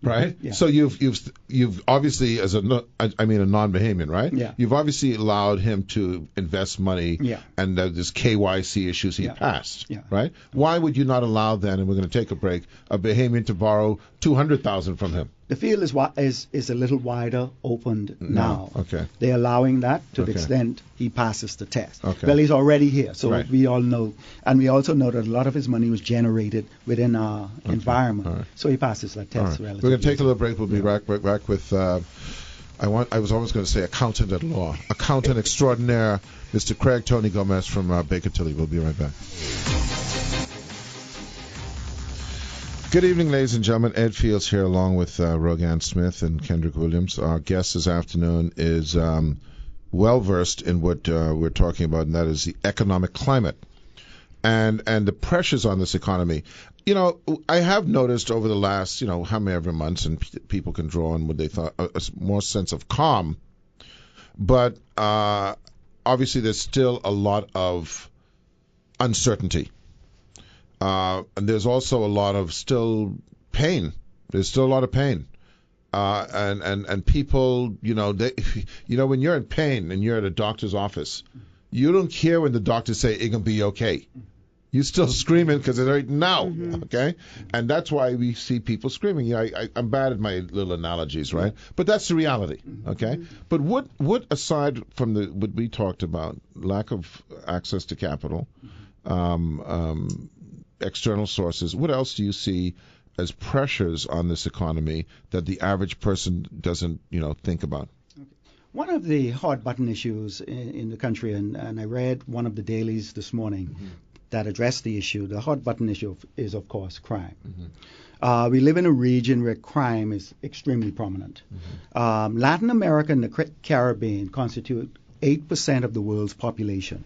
Right. Yeah. So you've obviously, as a non-Bahamian, right? Yeah. You've obviously allowed him to invest money. Yeah. And there's KYC issues he passed. Yeah. Right. Why would you not allow then? And we're going to take a break. A Bahamian to borrow $200,000 from him. The field is a little wider opened now. Okay. They're allowing that to the extent he passes the test. Okay. Well, he's already here, so we all know. And we also know that a lot of his money was generated within our environment. Right. So he passes that test relatively. We're going to take a little break. We'll be back with, I was always going to say accountant at law. Accountant extraordinaire, Mr. Craig Tony Gomez from Baker Tilly. We'll be right back. Good evening, ladies and gentlemen. Ed Fields here along with Rogan Smith and Kendrick Williams. Our guest this afternoon is well-versed in what we're talking about, and that is the economic climate and the pressures on this economy. You know, I have noticed over the last, however months, and people can draw on what they thought, a more sense of calm. But obviously there's still a lot of uncertainty. And there's also a lot of still pain. There's still a lot of pain. And people, when you're in pain and you're at a doctor's office, you don't care when the doctors say it's going to be okay. You're still screaming because it's right now, okay? And that's why we see people screaming. I'm bad at my little analogies, right? But that's the reality, okay? But what aside from what we talked about, lack of access to capital, external sources, what else do you see as pressures on this economy that the average person doesn't, think about? One of the hot button issues in the country, and I read one of the dailies this morning that addressed the issue, the hot button issue is, of course, crime. We live in a region where crime is extremely prominent. Latin America and the Caribbean constitute 8% of the world's population,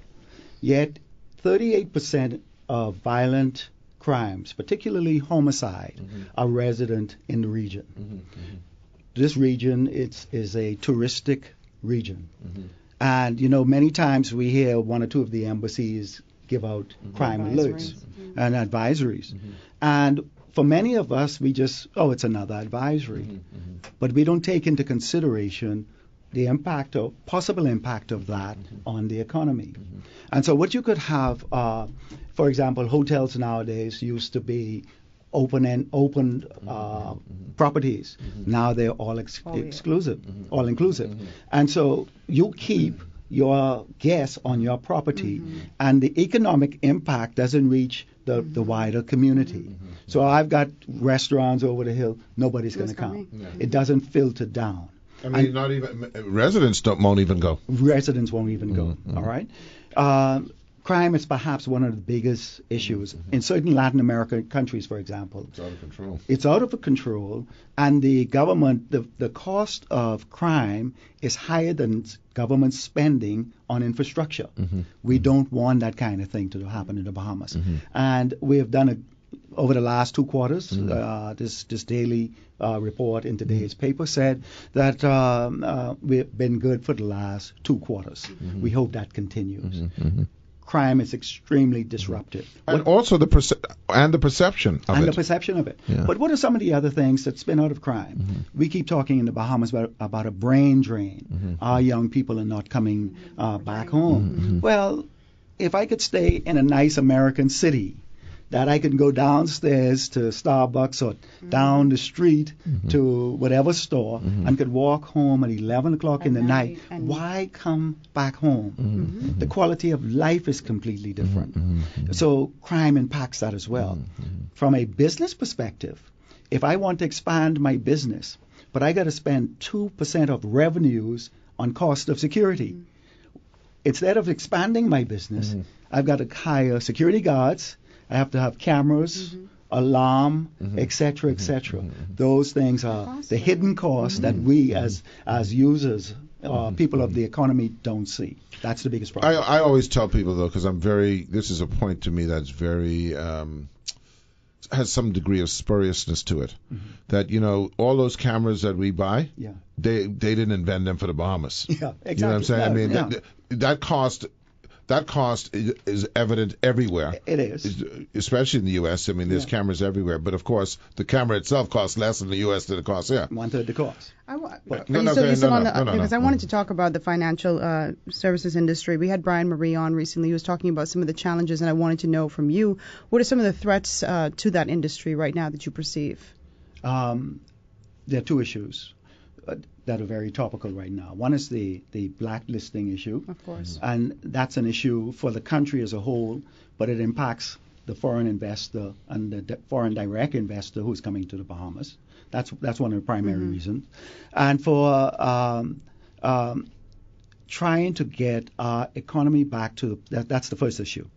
yet 38% of violent crimes, particularly homicide, are resident in the region. This region is a touristic region. And, many times we hear one or two of the embassies give out crime alerts and advisories. And for many of us, we just, it's another advisory. But we don't take into consideration the impact or possible impact of that on the economy. And so what you could have, for example, hotels nowadays used to be open properties. Now they're all exclusive, all inclusive. And so you keep your guests on your property, and the economic impact doesn't reach the wider community. So I've got restaurants over the hill, nobody's going to come. It doesn't filter down. I mean, not even residents won't even go. Residents won't even go. All right. crime is perhaps one of the biggest issues in certain Latin American countries, for example. It's out of control. It's out of control, and the government, the cost of crime is higher than government spending on infrastructure. We don't want that kind of thing to happen in the Bahamas. And we have done over the last 2 quarters, this daily report in today's paper said that we've been good for the last 2 quarters. We hope that continues. Crime is extremely disruptive. And also the perception of it. And the perception of it. Yeah. But what are some of the other things that spin out of crime? We keep talking in the Bahamas about a brain drain. Our young people are not coming back home. Well, if I could stay in a nice American city, that I can go downstairs to Starbucks or down the street to whatever store and could walk home at 11 o'clock in the night. Why come back home? The quality of life is completely different. So crime impacts that as well. From a business perspective, if I want to expand my business, but I got to spend 2% of revenues on cost of security. Instead of expanding my business, I've got to hire security guards. I have to have cameras, alarm, etc., etc. Those things are the hidden costs that we as users, people of the economy, don't see. That's the biggest problem. I always tell people, though, because this is a point to me that's very, has some degree of spuriousness to it, that, all those cameras that we buy, they didn't invent them for the Bahamas. Yeah, exactly. You know what I'm saying? That cost is evident everywhere. It is. Especially in the U.S. I mean, there's cameras everywhere. But, of course, the camera itself costs less in the U.S. than it costs here. 1/3 the cost. Because I wanted to talk about the financial services industry. We had Brian Marie on recently. He was talking about some of the challenges, and I wanted to know from you, what are some of the threats to that industry right now that you perceive? There are 2 issues that are very topical right now. One is the blacklisting issue. Of course. And that's an issue for the country as a whole, but it impacts the foreign investor and the foreign direct investor who's coming to the Bahamas. That's one of the primary reasons. And for trying to get our economy back to that's the first issue.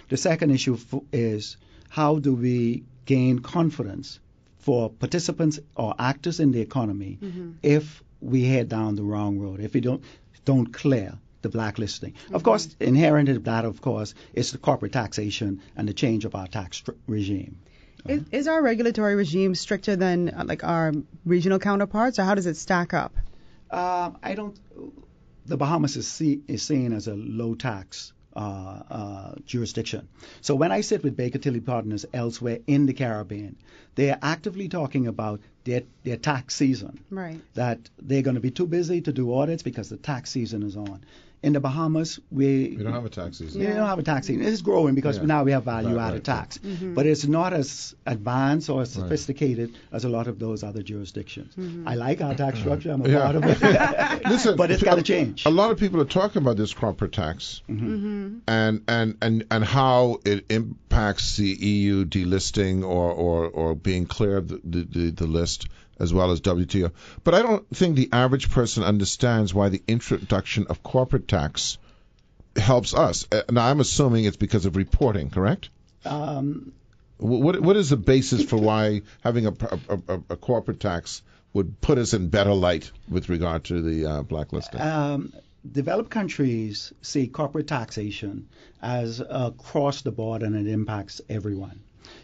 The second issue is how do we gain confidence for participants or actors in the economy if we head down the wrong road, if we don't clear the blacklisting. Of course, inherent in that, of course, is the corporate taxation and the change of our tax regime. Is our regulatory regime stricter than our regional counterparts, or how does it stack up? The Bahamas is seen as a low tax jurisdiction. So when I sit with Baker Tilly partners elsewhere in the Caribbean, they are actively talking about their tax season. Right. That they're going to be too busy to do audits because the tax season is on. In the Bahamas, we don't have a tax season. We don't have a tax season. It's growing because now we have value-added tax. But it's not as advanced or as sophisticated as a lot of those other jurisdictions. I like our tax structure. I'm a part of it. Listen, but it's got to change. A lot of people are talking about this corporate tax and how it impacts the EU delisting or being clear of the list, as well as WTO. But I don't think the average person understands why the introduction of corporate tax helps us. Now, I'm assuming it's because of reporting, correct? What is the basis for why having a corporate tax would put us in better light with regard to the blacklisting? Developed countries see corporate taxation as across the board, and it impacts everyone.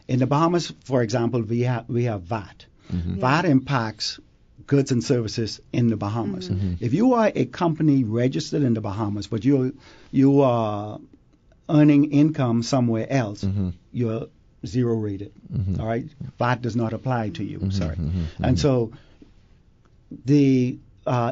In the Bahamas, for example, we have VAT. VAT impacts goods and services in the Bahamas. If you are a company registered in the Bahamas, but you are earning income somewhere else, you're 0 rated. All right, VAT does not apply to you. Sorry, and so the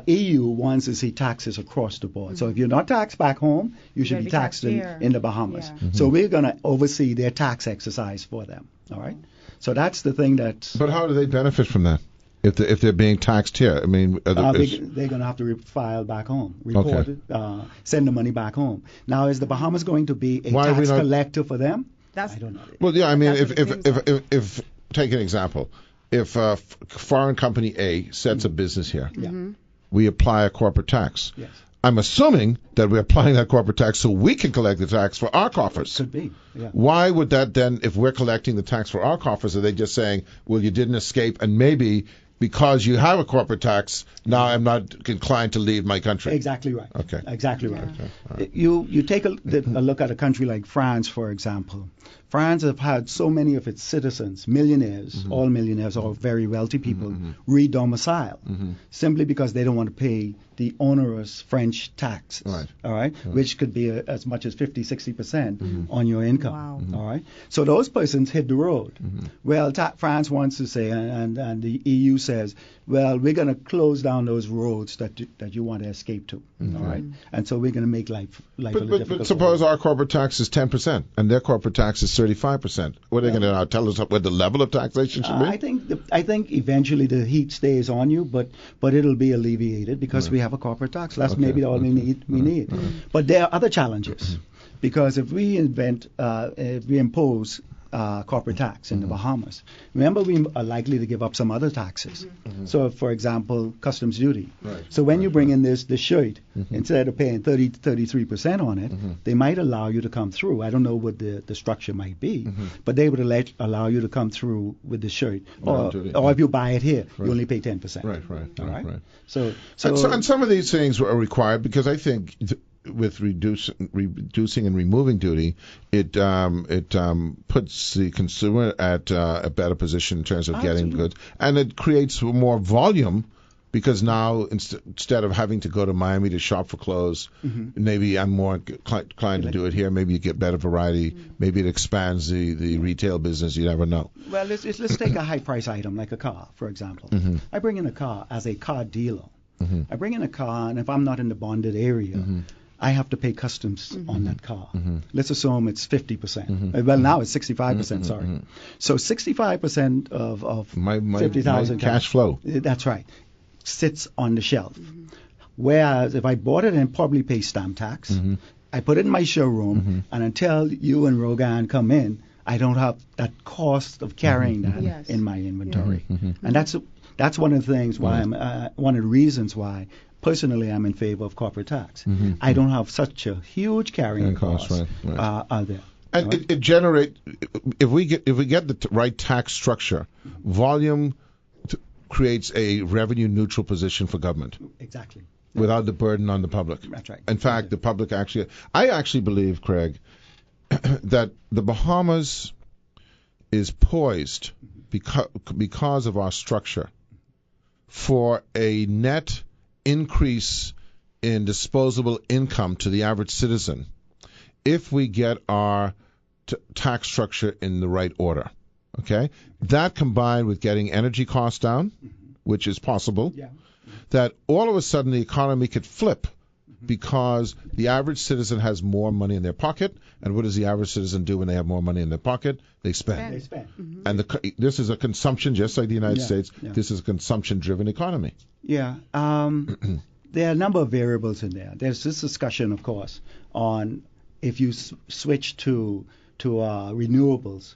EU wants to see taxes across the board. So if you're not taxed back home, you should be taxed in the Bahamas. So we're going to oversee their tax exercise for them. All right. So that's the thing that. But how do they benefit from that? If they're being taxed here, I mean, they're going to have to file back home, report it, send the money back home. Now, is the Bahamas going to be a tax collector for them? I don't know. Well, yeah, I mean, if take an example, if foreign company A sets a business here, we apply a corporate tax. Yes. I'm assuming that we're applying that corporate tax so we can collect the tax for our coffers. Could be. Yeah. Why would that then, if we're collecting the tax for our coffers, are they just saying, well, you didn't escape, and maybe because you have a corporate tax, now I'm not inclined to leave my country? Exactly right. Okay. Exactly right. Okay. All right. You take a look at a country like France, for example. France have had so many of its citizens, millionaires, all millionaires, all very wealthy people, re-domicile simply because they don't want to pay the onerous French taxes, Right. all right, which could be as much as 50-60% on your income, all right. So those persons hit the road. Well, France wants to say, and the EU says, well, we're going to close down those roads that you want to escape to, all right, and so we're going to make life a little difficult. But suppose our corporate tax is 10% and their corporate tax is 35%. What are they going to now tell us what the level of taxation should be? I think eventually the heat stays on you, but it'll be alleviated because we have a corporate tax. That's maybe all we need. But there are other challenges because if we impose corporate tax in the Bahamas, remember we are likely to give up some other taxes. So, for example, customs duty. Right. So when you bring in this shirt, instead of paying 30 to 33% on it, they might allow you to come through. I don't know what the structure might be, but they would allow you to come through with the shirt. Or if you buy it here, you only pay 10%. Right. So and some of these things are required because I think with reducing and removing duty, it puts the consumer at a better position in terms of getting goods, and it creates more volume because now instead of having to go to Miami to shop for clothes, maybe I'm more inclined to do it here. Maybe you get better variety. Maybe it expands the retail business. You never know. Well, let's take a high price item like a car, for example. I bring in a car as a car dealer. I bring in a car, and if I'm not in the bonded area, I have to pay customs on that car. Let's assume it's 50%. Well, now it's 65%, sorry. So 65% of my 50,000 cash flow. That's right. Sits on the shelf. Whereas if I bought it and probably pay stamp tax, I put it in my showroom, and until you and Rogan come in, I don't have that cost of carrying that in my inventory. And that's one of the things why one of the reasons why personally I'm in favor of corporate tax. I don't have such a huge carrying cost out there. And it generate if we get the right tax structure, volume creates a revenue neutral position for government. Exactly. Without the burden on the public. That's right. In fact, the public I actually believe, Craig, that the Bahamas is poised because of our structure for a net increase in disposable income to the average citizen if we get our tax structure in the right order. Okay? That combined with getting energy costs down, which is possible, that all of a sudden the economy could flip because the average citizen has more money in their pocket. And what does the average citizen do when they have more money in their pocket? They spend. And this is a consumption, just like the United States, this is a consumption-driven economy. Yeah. There are a number of variables in there. There's this discussion, of course, on if you switch to renewables,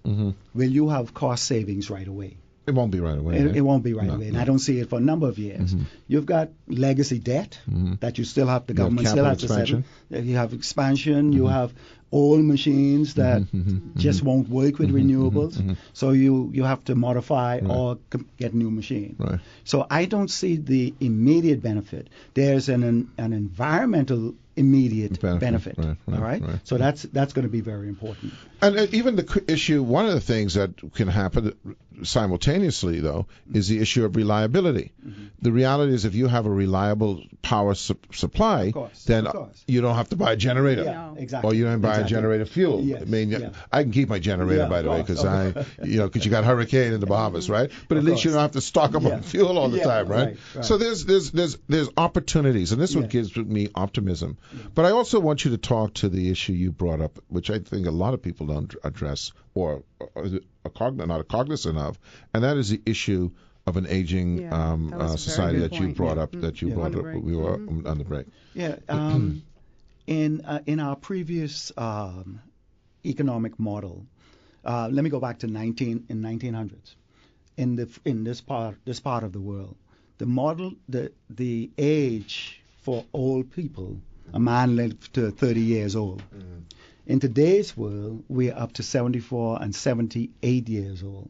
will you have cost savings right away? It won't be right away. It won't be right away, and I don't see it for a number of years. You've got legacy debt that you still have, the government still has to settle. You have expansion, you have old machines that just won't work with renewables, so you have to modify or get a new machine. So I don't see the immediate benefit. There's an environmental immediate benefit. All right? So that's going to be very important. And even the issue, one of the things that can happen simultaneously, though, is the issue of reliability. The reality is if you have a reliable power supply, then you don't have to buy a generator. Yeah, exactly. Or you don't buy a generator fuel. Yes, I mean, I can keep my generator, by the way, because because you got hurricane in the Bahamas, right? But at least you don't have to stock up on fuel all the time, right? So there's opportunities, and this one gives me optimism. But I also want you to talk to the issue you brought up, which I think a lot of people don't address or are not cognizant of, and that is the issue of an aging society that you brought up. That you brought up. We were on the break. Yeah. In our previous economic model, let me go back to 1900s. In this part of the world, the model, the age for old people. A man lived to 30 years old. In today's world, we're up to 74 and 78 years old.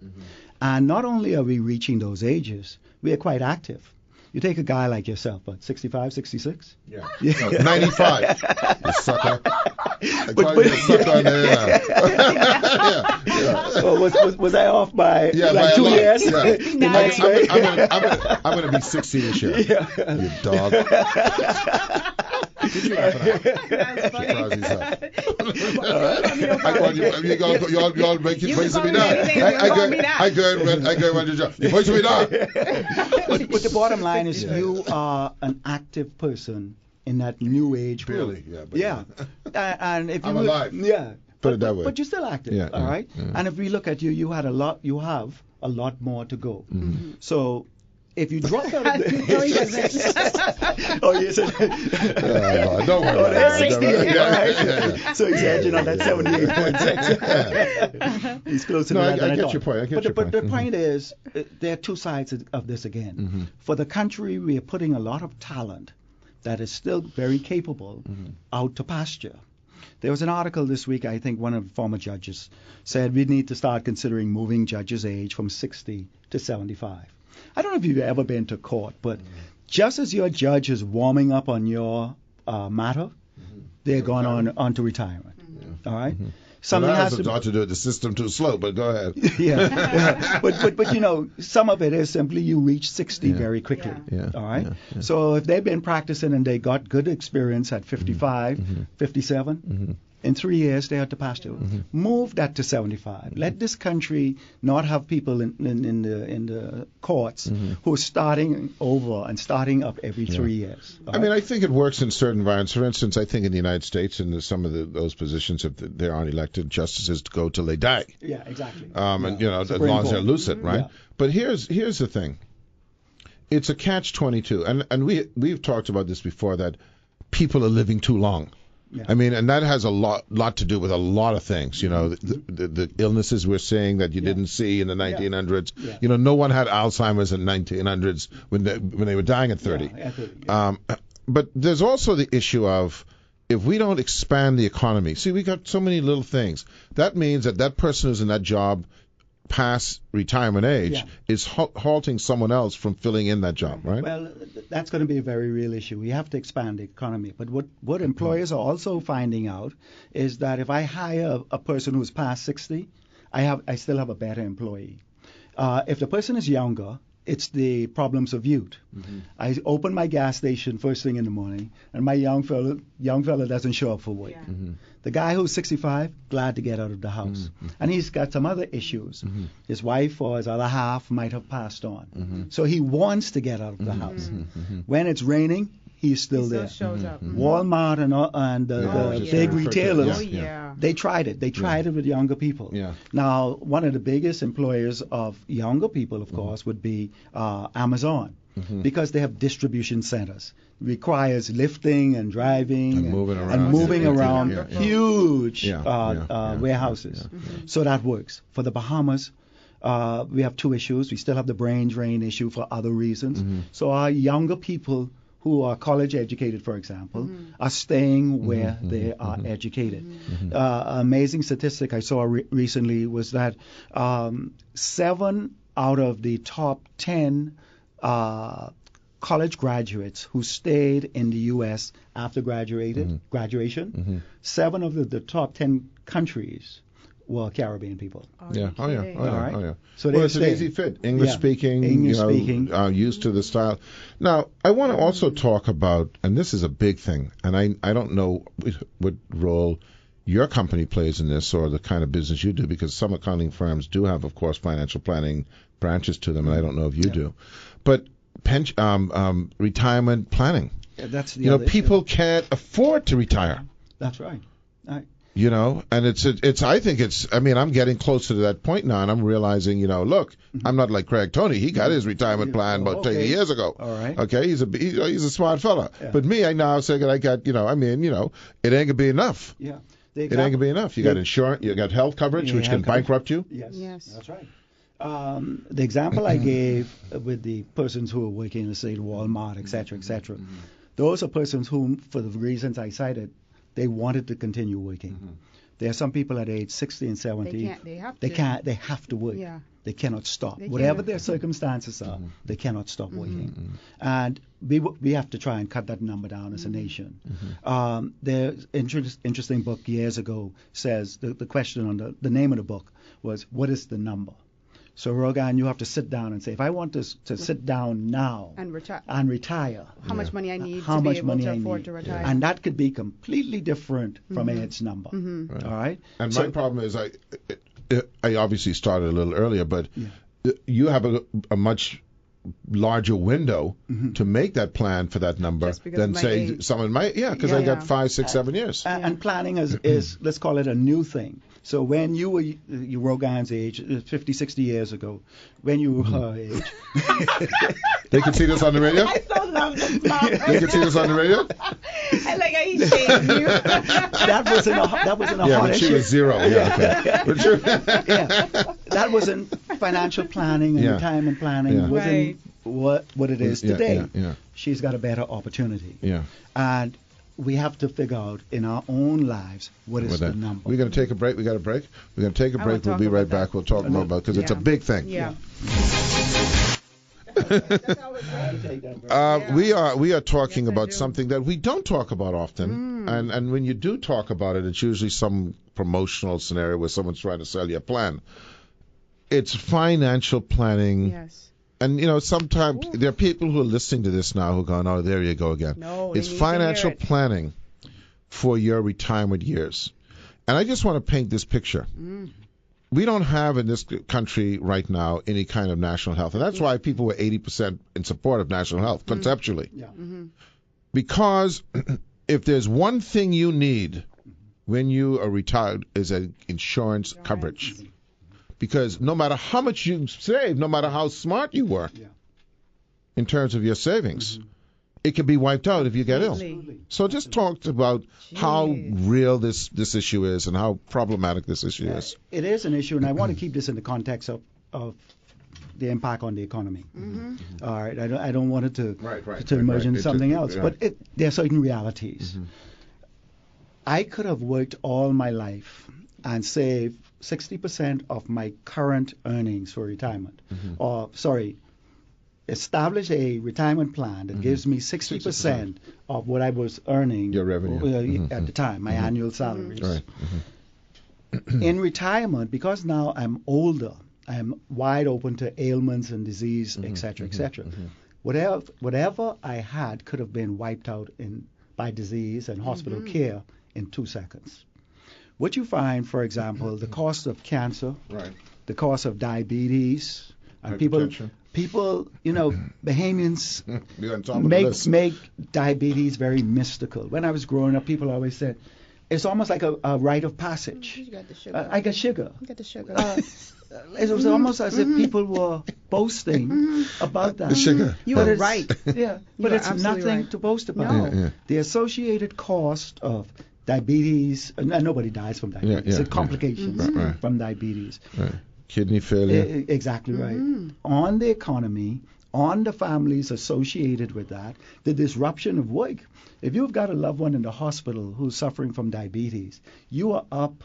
And not only are we reaching those ages, we are quite active. You take a guy like yourself, but 65, 66? Yeah. No, 95. You sucker. I call you a sucker on there. Yeah. So was I off by by like 2 years? Yeah. I'm going to be 60 this year. Yeah. You dog. Did you That's funny. You all make it praising me now. I go run the job. You praising me now. But the bottom line is you are an active person in that new age group. Really? Yeah. And if you I'm alive. Yeah. Put it that way. But you're still active. Yeah, all right. Yeah. And if we look at you, you have a lot more to go. Mm-hmm. So if you drop out of the No, he doesn't. Oh, yes. Don't worry about that's it. 68, all right. Yeah. So he's edging on that 78.6. He's closer to that than I get thought. your point. But the point is, there are two sides of this again. Mm-hmm. For the country, we are putting a lot of talent that is still very capable out to pasture. There was an article this week, I think one of the former judges said we need to start considering moving judges' age from 60 to 75. I don't know if you've ever been to court, but just as your judge is warming up on your matter, they're going on to retirement. All right? Something has has to do with the system too slow, but go ahead. Yeah. But you know, some of it is simply you reach 60 very quickly. Yeah. All right? Yeah. So if they've been practicing and they got good experience at 55, 57, in 3 years they had to pass to move that to 75. Let this country not have people in the courts who are starting over and starting up every 3 years. I mean, I think it works in certain environments. For instance, I think in the United States, in some of those positions, if there aren't elected justices to go till they die. Yeah, exactly. And you know, as Supreme long as they're Court. lucid, right? Yeah. But here's the thing. It's a catch-22, and we've talked about this before, that people are living too long. Yeah. I mean, and that has a lot to do with a lot of things. You know, the illnesses we're seeing that you didn't see in the 1900s. Yeah. You know, no one had Alzheimer's in 1900s when they were dying at 30. Yeah, at 30, But there's also the issue of, if we don't expand the economy, see, we got so many little things. That means that person who's in that job past retirement age is halting someone else from filling in that job, right? Well, that's going to be a very real issue. We have to expand the economy. But what employers are also finding out is that if I hire a person who's past 60, I still have a better employee. If the person is younger, it's the problems of youth. I open my gas station first thing in the morning, and my young fella doesn't show up for work. Yeah. The guy who's 65, glad to get out of the house. And he's got some other issues. His wife or his other half might have passed on. So he wants to get out of the house. When it's raining, he's still there. Shows up. Walmart and the big retailers, they tried it. They tried it with younger people. Yeah. Now, one of the biggest employers of younger people, of course, would be Amazon. Because they have distribution centers. Requires lifting and driving and moving around Yeah. huge warehouses. So that works. For the Bahamas, we have two issues. We still have the brain drain issue for other reasons. So our younger people who are college educated, for example, are staying where they are educated. Amazing statistic I saw recently was that 7 out of the top 10 college graduates who stayed in the U.S. after graduation, 7 of the top 10 countries were Caribbean people. Oh yeah. All right. So Well, it's an easy fit. English speaking, used to the style. Now, I want to also talk about, and this is a big thing, and I don't know what role your company plays in this or the kind of business you do, because some accounting firms do have, of course, financial planning branches to them, and I don't know if you do. But retirement planning. Yeah, that's the other people can't afford to retire. That's right. You know, and I'm getting closer to that point now, and I'm realizing, look, I'm not like Craig Tony. He got his retirement plan about 10 years ago. All right. Okay, he's a smart fella. Yeah. But me, I now say that I got, it ain't gonna be enough. Yeah. It ain't gonna be enough. You got insurance, you got health coverage, which can bankrupt you. Yes. That's right. The example I gave with the persons who are working in, say, Walmart, et cetera, Those are persons whom, for the reasons I cited, they wanted to continue working. Mm-hmm. There are some people at age 60 and 70. They have to work. Yeah. They cannot stop. They Whatever cannot. their circumstances are, Mm-hmm. they cannot stop Mm-hmm. working. Mm-hmm. And we have to try and cut that number down as a nation. There's interesting book years ago says the question on the name of the book was, what is the number? So Rogan, you have to sit down and say, if I want to sit down now And retire. how How much money I need how to be much able money to I afford need. to retire. And that could be completely different from Ed's number. Mm-hmm. All right? And So- my problem is I obviously started a little earlier, but Yeah. you have a much larger window to make that plan for that number Just because than of my say age. someone might. Yeah, because I Yeah. got 5, 6, 7 years. And planning is, let's call it a new thing. So when you were Rogan's age, 50, 60 years ago, when you were her age, They can see this on the radio. I so love this They can see this on the radio. I like how he shaved you. that wasn't a Yeah, hot but she issue. was 0. Yeah, okay. But Yeah, that wasn't financial planning and Yeah. retirement planning. Yeah. Wasn't what it is Yeah, today. yeah. She's got a better opportunity, Yeah. and we have to figure out in our own lives what is With the that. number. We're going to take a break. We got a break. We're going to take a I break. will We'll be talk right about back. that. We'll talk more about because it's a Yeah. big thing. Yeah. We are talking Yes, I about do. something that we don't talk about often, and when you do talk about it, it's usually some promotional scenario where someone's trying to sell you a plan. It's financial planning, Yes. and sometimes there are people who are listening to this now who go, "Oh, there you go again." No, they It's need to hear financial it. planning for your retirement years, and I just want to paint this picture. We don't have in this country right now any kind of national health. And that's why people were 80% in support of national health, conceptually. Yeah. Because if there's one thing you need when you are retired is an insurance coverage. Because no matter how much you save, no matter how smart you were Yeah. in terms of your savings, it can be wiped out if you get ill. Absolutely. So just talk about how real this issue is and how problematic this issue is. It is an issue, and I want to keep this in the context of the impact on the economy. All right, I don't want it to emerge into something else, but there are certain realities. I could have worked all my life and saved 60% of my current earnings for retirement, establish a retirement plan that gives me 60% of what I was earning, Your revenue. at the time, my annual salaries. Right. In retirement, because now I'm older, I'm wide open to ailments and disease, etc., etc. Whatever I had could have been wiped out by disease and hospital care in 2 seconds. What you find, for example, the cost of cancer, Right. the cost of diabetes, and Hypertension. people, Bahamians You're on top of the list. make diabetes very mystical. When I was growing up, people always said it's almost like a rite of passage. You got the sugar. I got sugar. You got the sugar. It was almost as if people were boasting about that. The sugar. You But are it's- right. Yeah, You but are it's absolutely nothing right. to boast about. No. Yeah. The associated cost of diabetes, and nobody dies from diabetes. Yeah, the yeah. complications Right. from diabetes. Right. Kidney failure. Exactly right. On the economy, on the families associated with that, the disruption of work. If you've got a loved one in the hospital who's suffering from diabetes, you are up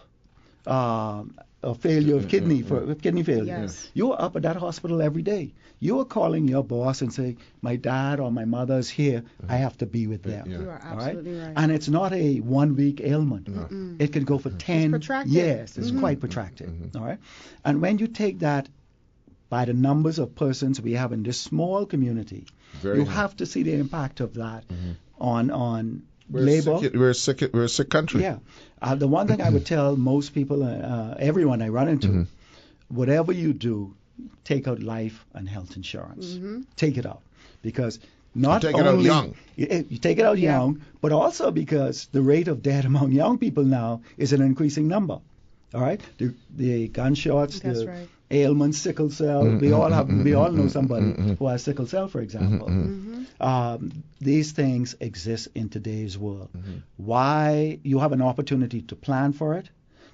a failure of kidney failure. Yes. You are up at that hospital every day. You are calling your boss and say, my dad or my mother's here. I have to be with them. Yeah. You are All absolutely right. And it's not a 1 week ailment. It can go for 10 protracted. years. It's quite protracted. All right. And when you take that by the numbers of persons we have in this small community, Very you high. have to see the impact of that on We're labor. We're a sick country. Yeah. The one thing I would tell most people, everyone I run into, whatever you do, take out life and health insurance. Take it out. Because not Take only it out young. You take it out Yeah. young, but also because the rate of death among young people now is an increasing number. All right, the gunshots, That's the right. ailments, sickle cell. We all know somebody who has sickle cell, for example. These things exist in today's world. Why? You have an opportunity to plan for it,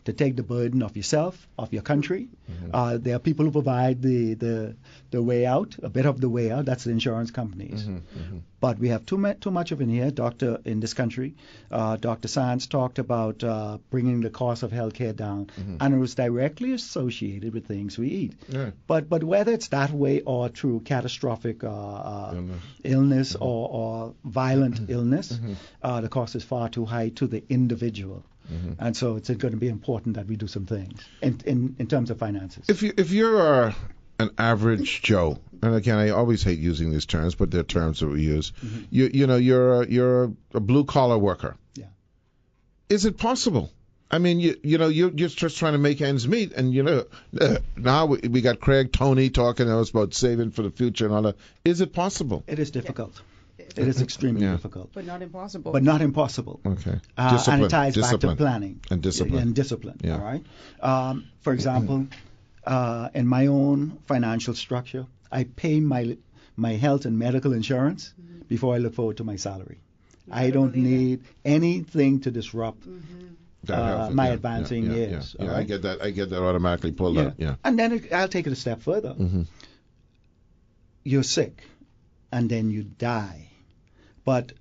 to take the burden of yourself, of your country. There are people who provide the way out, a bit of the way out. That's the insurance companies. But we have too much of it here. In this country, Dr. Sands talked about bringing the cost of healthcare down, and it was directly associated with things we eat. Yeah. But whether it's that way or through catastrophic illness or violent illness, the cost is far too high to the individual. And so it's going to be important that we do some things in terms of finances. If you're an average Joe, and again, I always hate using these terms, but they're terms that we use. You're a blue collar worker. Yeah. Is it possible? I mean, you're just trying to make ends meet, and now we got Craig Tony talking to us about saving for the future and all that. Is it possible? It is difficult. It is extremely difficult. But not impossible. Okay. And it ties back to planning. And discipline. Yeah. All right. For example, in my own financial structure, I pay my health and medical insurance before I look forward to my salary. I don't need anything to disrupt my advancing years. Yeah, right? I get that automatically pulled out. Yeah. And then I'll take it a step further. You're sick, and then you die. But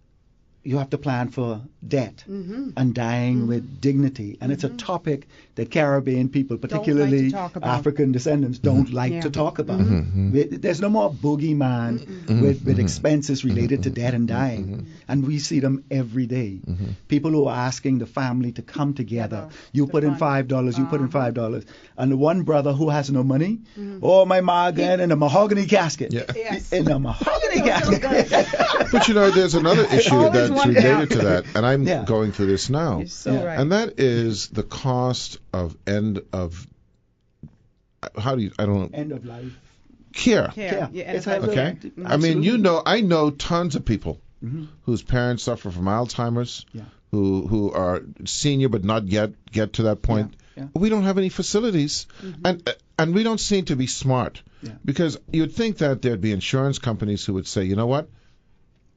you have to plan for death and dying with dignity. And it's a topic that Caribbean people, particularly African descendants, don't like to talk about. There's no more boogeyman with expenses related to death and dying. And we see them every day. People who are asking the family to come together. You put in $5, you put in $5. And the one brother who has no money, my ma again in a mahogany casket. Yeah. Yes. In a mahogany casket. But there's another issue that's related to that, and I'm going through this now. You're so right. And that is the cost of end of life care. Yeah. It's Okay. I mean, I know tons of people whose parents suffer from Alzheimer's, who are senior but not yet get to that point. We don't have any facilities, and we don't seem to be smart, because you'd think that there'd be insurance companies who would say, you know what,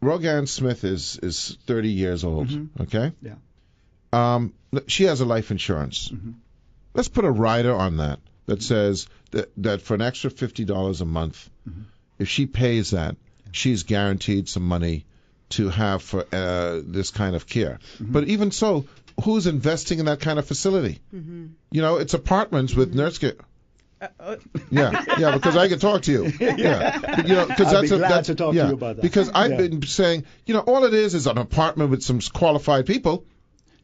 Rogan Smith is 30 years old, okay? Yeah. She has a life insurance. Let's put a rider on that says that for an extra $50 a month, if she pays that, she's guaranteed some money to have for this kind of care. But even so, who's investing in that kind of facility? It's apartments with nurse care. Because I can talk to you. Because I'd be glad to talk to you about that. Because I've been saying, all it is an apartment with some qualified people.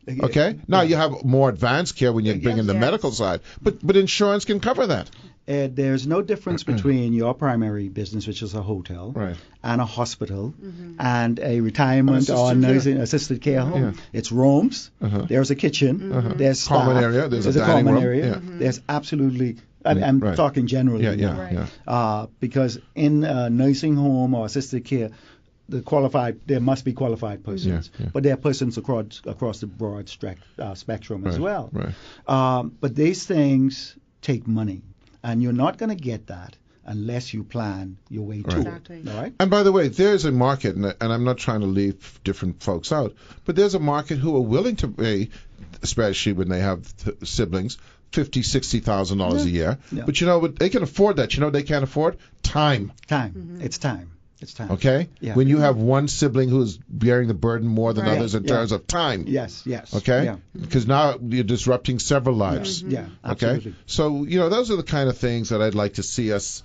Okay. Now you have more advanced care when you bring in the medical side, but insurance can cover that. There's no difference between your primary business, which is a hotel, and a hospital, and a retirement or nursing assisted care home. It's rooms. There's a kitchen. There's staff. Common area. There's a common room. area. There's absolutely. I'm talking generally. Because in a nursing home or assisted care, there must be qualified persons, but there are persons across the broad spectrum as well. But these things take money, and you're not going to get that unless you plan your way to it. All right? And by the way, there's a market, and I'm not trying to leave different folks out, but there's a market who are willing to pay, especially when they have siblings, $50,000, $60,000 a year. But they can afford that. They can't afford time. It's time. Okay? Yeah. When you have one sibling who's bearing the burden more than others in terms of time. Yes. Okay? Yeah. Because now you're disrupting several lives. Yeah, Okay? absolutely. So, those are the kind of things that I'd like to see us,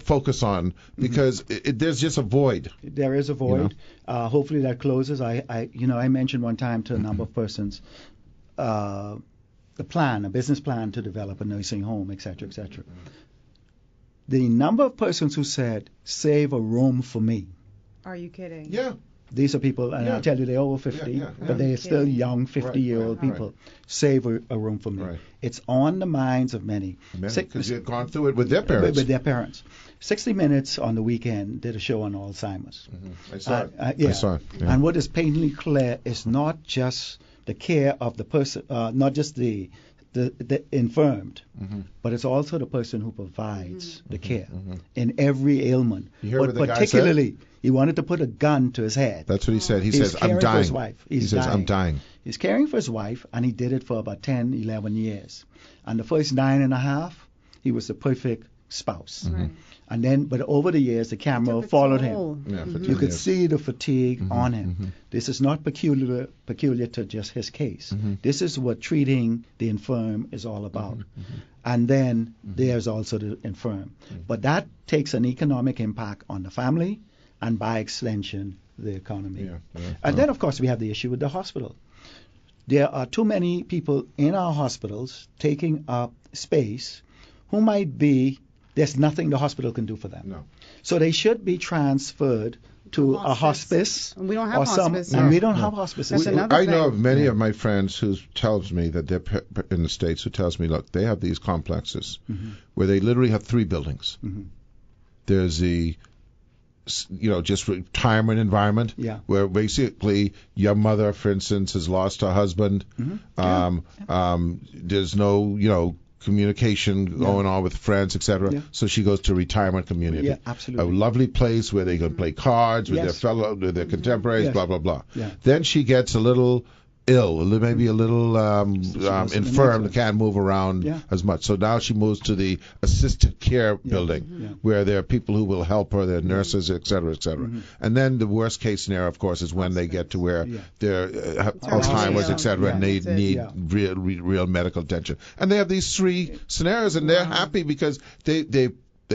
focus on, because there's just a void. There is a void. Hopefully that closes. I mentioned one time to a number of persons, a business plan to develop a nursing home, etc., etc. The number of persons who said, save a room for me. Are you kidding? Yeah. These are people, and I'll tell you, they're over 50, but they're still young 50-year-old people. Save a room for me. It's on the minds of many. Because you've gone through it with their parents. With their parents. 60 Minutes on the weekend did a show on Alzheimer's. I saw it. I saw it. Yeah. And what is painfully clear is not just the care of the person, not just the infirmed, but it's also the person who provides the care in every ailment. You hear but what the guy particularly, said? he wanted to put a gun to his head. That's what he said. He He's says, I'm caring for dying. his wife. He says, I'm dying. He's caring for his wife, and he did it for about 10, 11 years. And the first 9.5, he was the perfect spouse. Right. And then, but over the years, the camera Took a followed toll. him. Yeah, for 10 You could years. see the fatigue on him. This is not peculiar to just his case. This is what treating the infirm is all about. And then there's also the infirm. But that takes an economic impact on the family and by extension, the economy. And then, of course, we have the issue with the hospital. There are too many people in our hospitals taking up space who might be, there's nothing the hospital can do for them. No. So they should be transferred to a hospice. We don't have or some, hospice. and we don't have hospices. That's another I know thing. of many of my friends who tells me that they're in the States who tells me, look, they have these complexes where they literally have 3 buildings. There's the just retirement environment where basically your mother, for instance, has lost her husband. There's no, communication going on with friends, etc. So she goes to retirement community. Yeah, absolutely. A lovely place where they can play cards with with their contemporaries, blah, blah, blah. Then she gets a little ill, maybe a little infirm, can't move around as much. So now she moves to the assisted care building where there are people who will help her, there are nurses, et cetera, et cetera. And then the worst case scenario, of course, is when they get to where they're Alzheimer's, et cetera, and they need real medical attention. And they have these 3 scenarios, and they're happy because they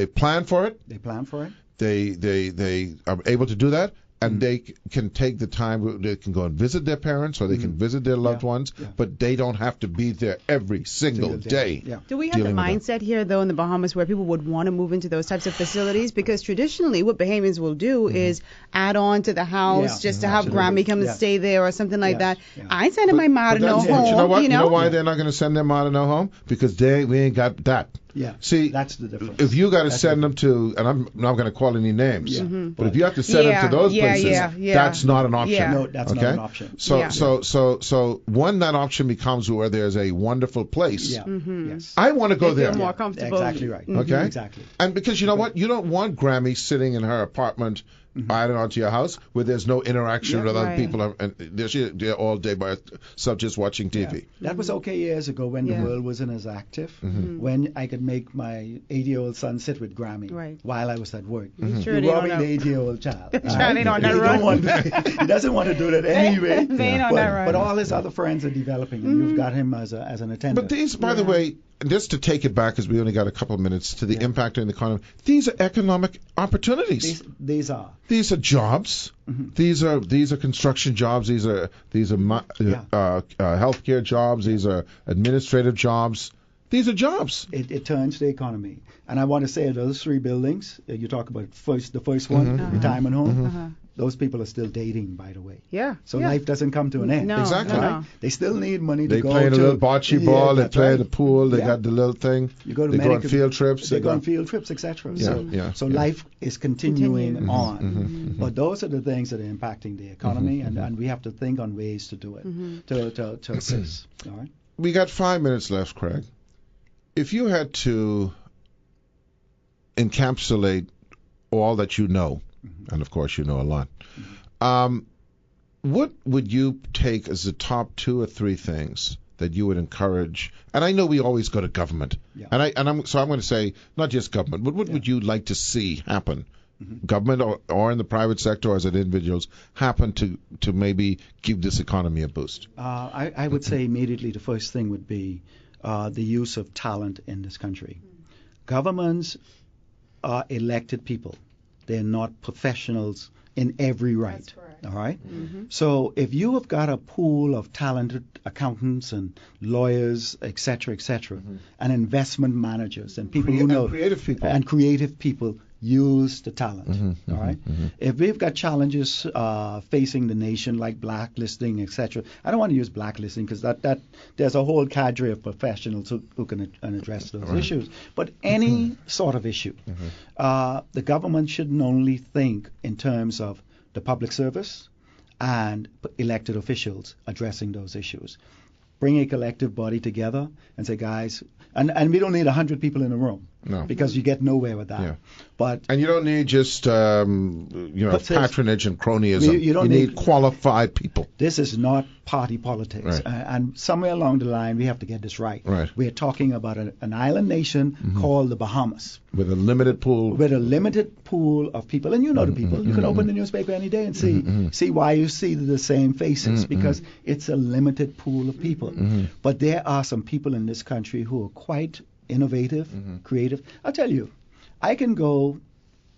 plan for it. They plan for it. They are able to do that. And they can take the time, they can go and visit their parents or they can visit their loved ones, but they don't have to be there every single day. Do we have the mindset here, though, in the Bahamas where people would want to move into those types of facilities? Because traditionally what Bahamians will do is add on to the house just to have Grammy come and stay there or something like that. I ain't sending my ma to no home. You know what? You know why they're not going to send their ma to no home? Because we ain't got that. Yeah. See, that's the difference. If you got to send them to, and I'm not going to call any names, but if you have to send them to those places, that's not an option. No, that's not an option. So when that option becomes where there's a wonderful place, yes, I want to go there. More comfortable. Exactly right. Okay. Exactly. And because you know what, you don't want Grammy sitting in her apartment. Added onto your house where there's no interaction with other people, and they're all day by themselves just watching TV. Yeah. That was okay years ago when the world wasn't as active, when I could make my 8-year-old son sit with Grammy while I was at work. You're robbing the 8-year-old child. He doesn't want to do that anyway. But all his other friends are developing, and you've got him as an attendant. But these, by the way, just to take it back, because we only got a couple of minutes, to the impact on the economy, these are economic opportunities. These are. These are jobs. These are construction jobs. These are healthcare jobs. These are administrative jobs. These are jobs. It turns the economy. And I want to say those 3 buildings, you talk about the first one, retirement home, those people are still dating, by the way. Yeah. So life doesn't come to an end. No, exactly. No. They still need money to go to. They play a little bocce ball. They play in the pool. They got the little thing. You go to they go on field trips. They go on field trips, etc. So life is continuing on. But those are the things that are impacting the economy, and we have to think on ways to do it, to assist. All right. We got 5 minutes left, Craig. If you had to encapsulate all that you know, and of course you know a lot, what would you take as the top 2 or 3 things that you would encourage? And I know we always go to government, and I'm going to say not just government, but what would you like to see happen? Government or in the private sector or as individuals happen to maybe give this economy a boost? I would say immediately the first thing would be the use of talent in this country. Governments are elected people. They're not professionals in every right. That's correct. All right? So if you have got a pool of talented accountants and lawyers, et cetera, and investment managers and people who know creative people use the talent. All right. If we've got challenges facing the nation like blacklisting, etc., I don't want to use blacklisting because that there's a whole cadre of professionals who can address those issues. But any sort of issue, the government shouldn't only think in terms of the public service and elected officials addressing those issues. Bring a collective body together and say, guys, and we don't need 100 people in a room. No. Because you get nowhere with that. Yeah. And you don't need just patronage and cronyism. You need qualified people. This is not party politics. Right. And somewhere along the line, we have to get this right. Right. We're talking about an island nation called the Bahamas. With a limited pool. With a limited pool of people. And you know the people. You can open the newspaper any day and see why you see the same faces. Because it's a limited pool of people. But there are some people in this country who are quite innovative, creative. I'll tell you, I can go,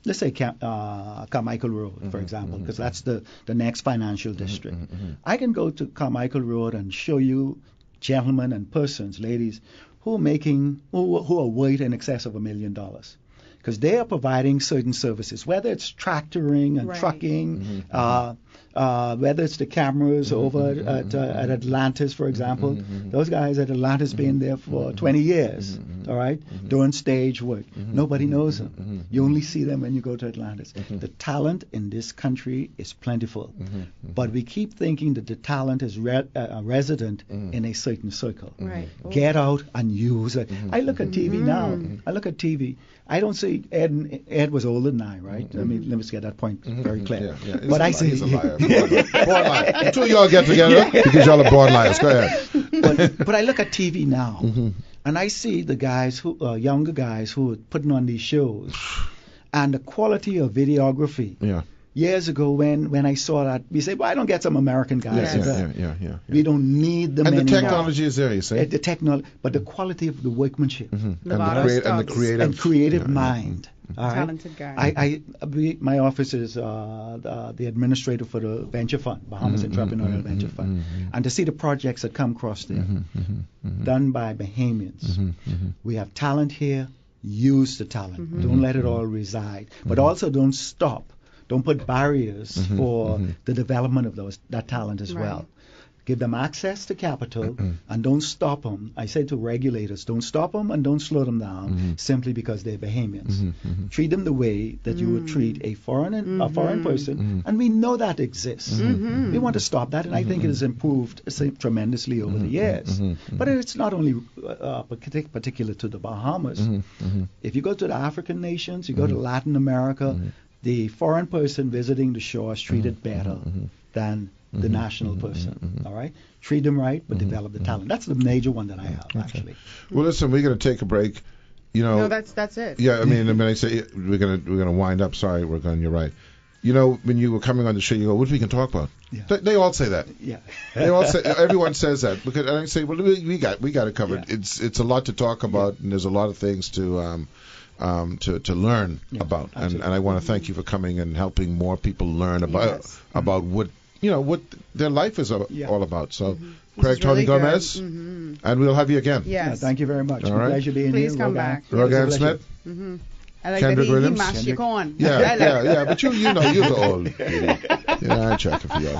let's say Carmichael Road, for example, because that's the next financial district. I can go to Carmichael Road and show you gentlemen and persons, ladies, who are worth in excess of $1 million. Because they are providing certain services, whether it's tractoring and trucking, whether it's the cameras over at Atlantis, for example. Those guys at Atlantis been there for 20 years, all right, doing stage work. Nobody knows them. You only see them when you go to Atlantis. The talent in this country is plentiful, but we keep thinking that the talent is resident in a certain circle. Right. Get out and use it. I look at TV now. I look at TV. I don't see Ed was older than I, right? I mean, let me get that point very clear. Yeah. But I see he's a liar. Born liar. The two of y'all get together because y'all are born liars. Go ahead. But I look at TV now, and I see the guys younger guys who are putting on these shows, and the quality of videography. Yeah. Years ago, when I saw that, we said, "Well, I don't get some American guys." Yeah. We don't need them anymore. And the technology is there, you say? The technology, but the quality of the workmanship and the creative mind. Talented guy. My office is the administrator for the venture fund, Bahamas Entrepreneurial Venture Fund, and to see the projects that come across there, done by Bahamians. We have talent here. Use the talent. Don't let it all reside, but also don't stop. Don't put barriers for the development of that talent as well. Give them access to capital and don't stop them. I say to regulators, don't stop them and don't slow them down simply because they're Bahamians. Treat them the way that you would treat a foreign person, and we know that exists. We want to stop that, and I think it has improved tremendously over the years. But it's not only particular to the Bahamas. If you go to the African nations, you go to Latin America, the foreign person visiting the shore is treated better than the national person. All right, treat them right, but develop the talent. That's the major one that I have actually. Well, listen, we're going to take a break. No, that's it. Yeah, I mean, I say we're gonna wind up. Sorry, you're right. When you were coming on the show, you go, "What we can talk about?" Yeah. They all say that. Yeah. They all say. Everyone says that because, and I say, "Well, we got it covered." Yeah. It's a lot to talk about, and there's a lot of things to learn about, and I want to thank you for coming and helping more people learn about what their life is all about. So, Craig Tony Gomez, and we'll have you again. Yes. Yeah, thank you very much. All right. Pleasure being here. Please come back. Rogan Smith. I like Kendrick that he Williams. mashed your corn. Yeah, but you're the old. Yeah, I'm checking for you.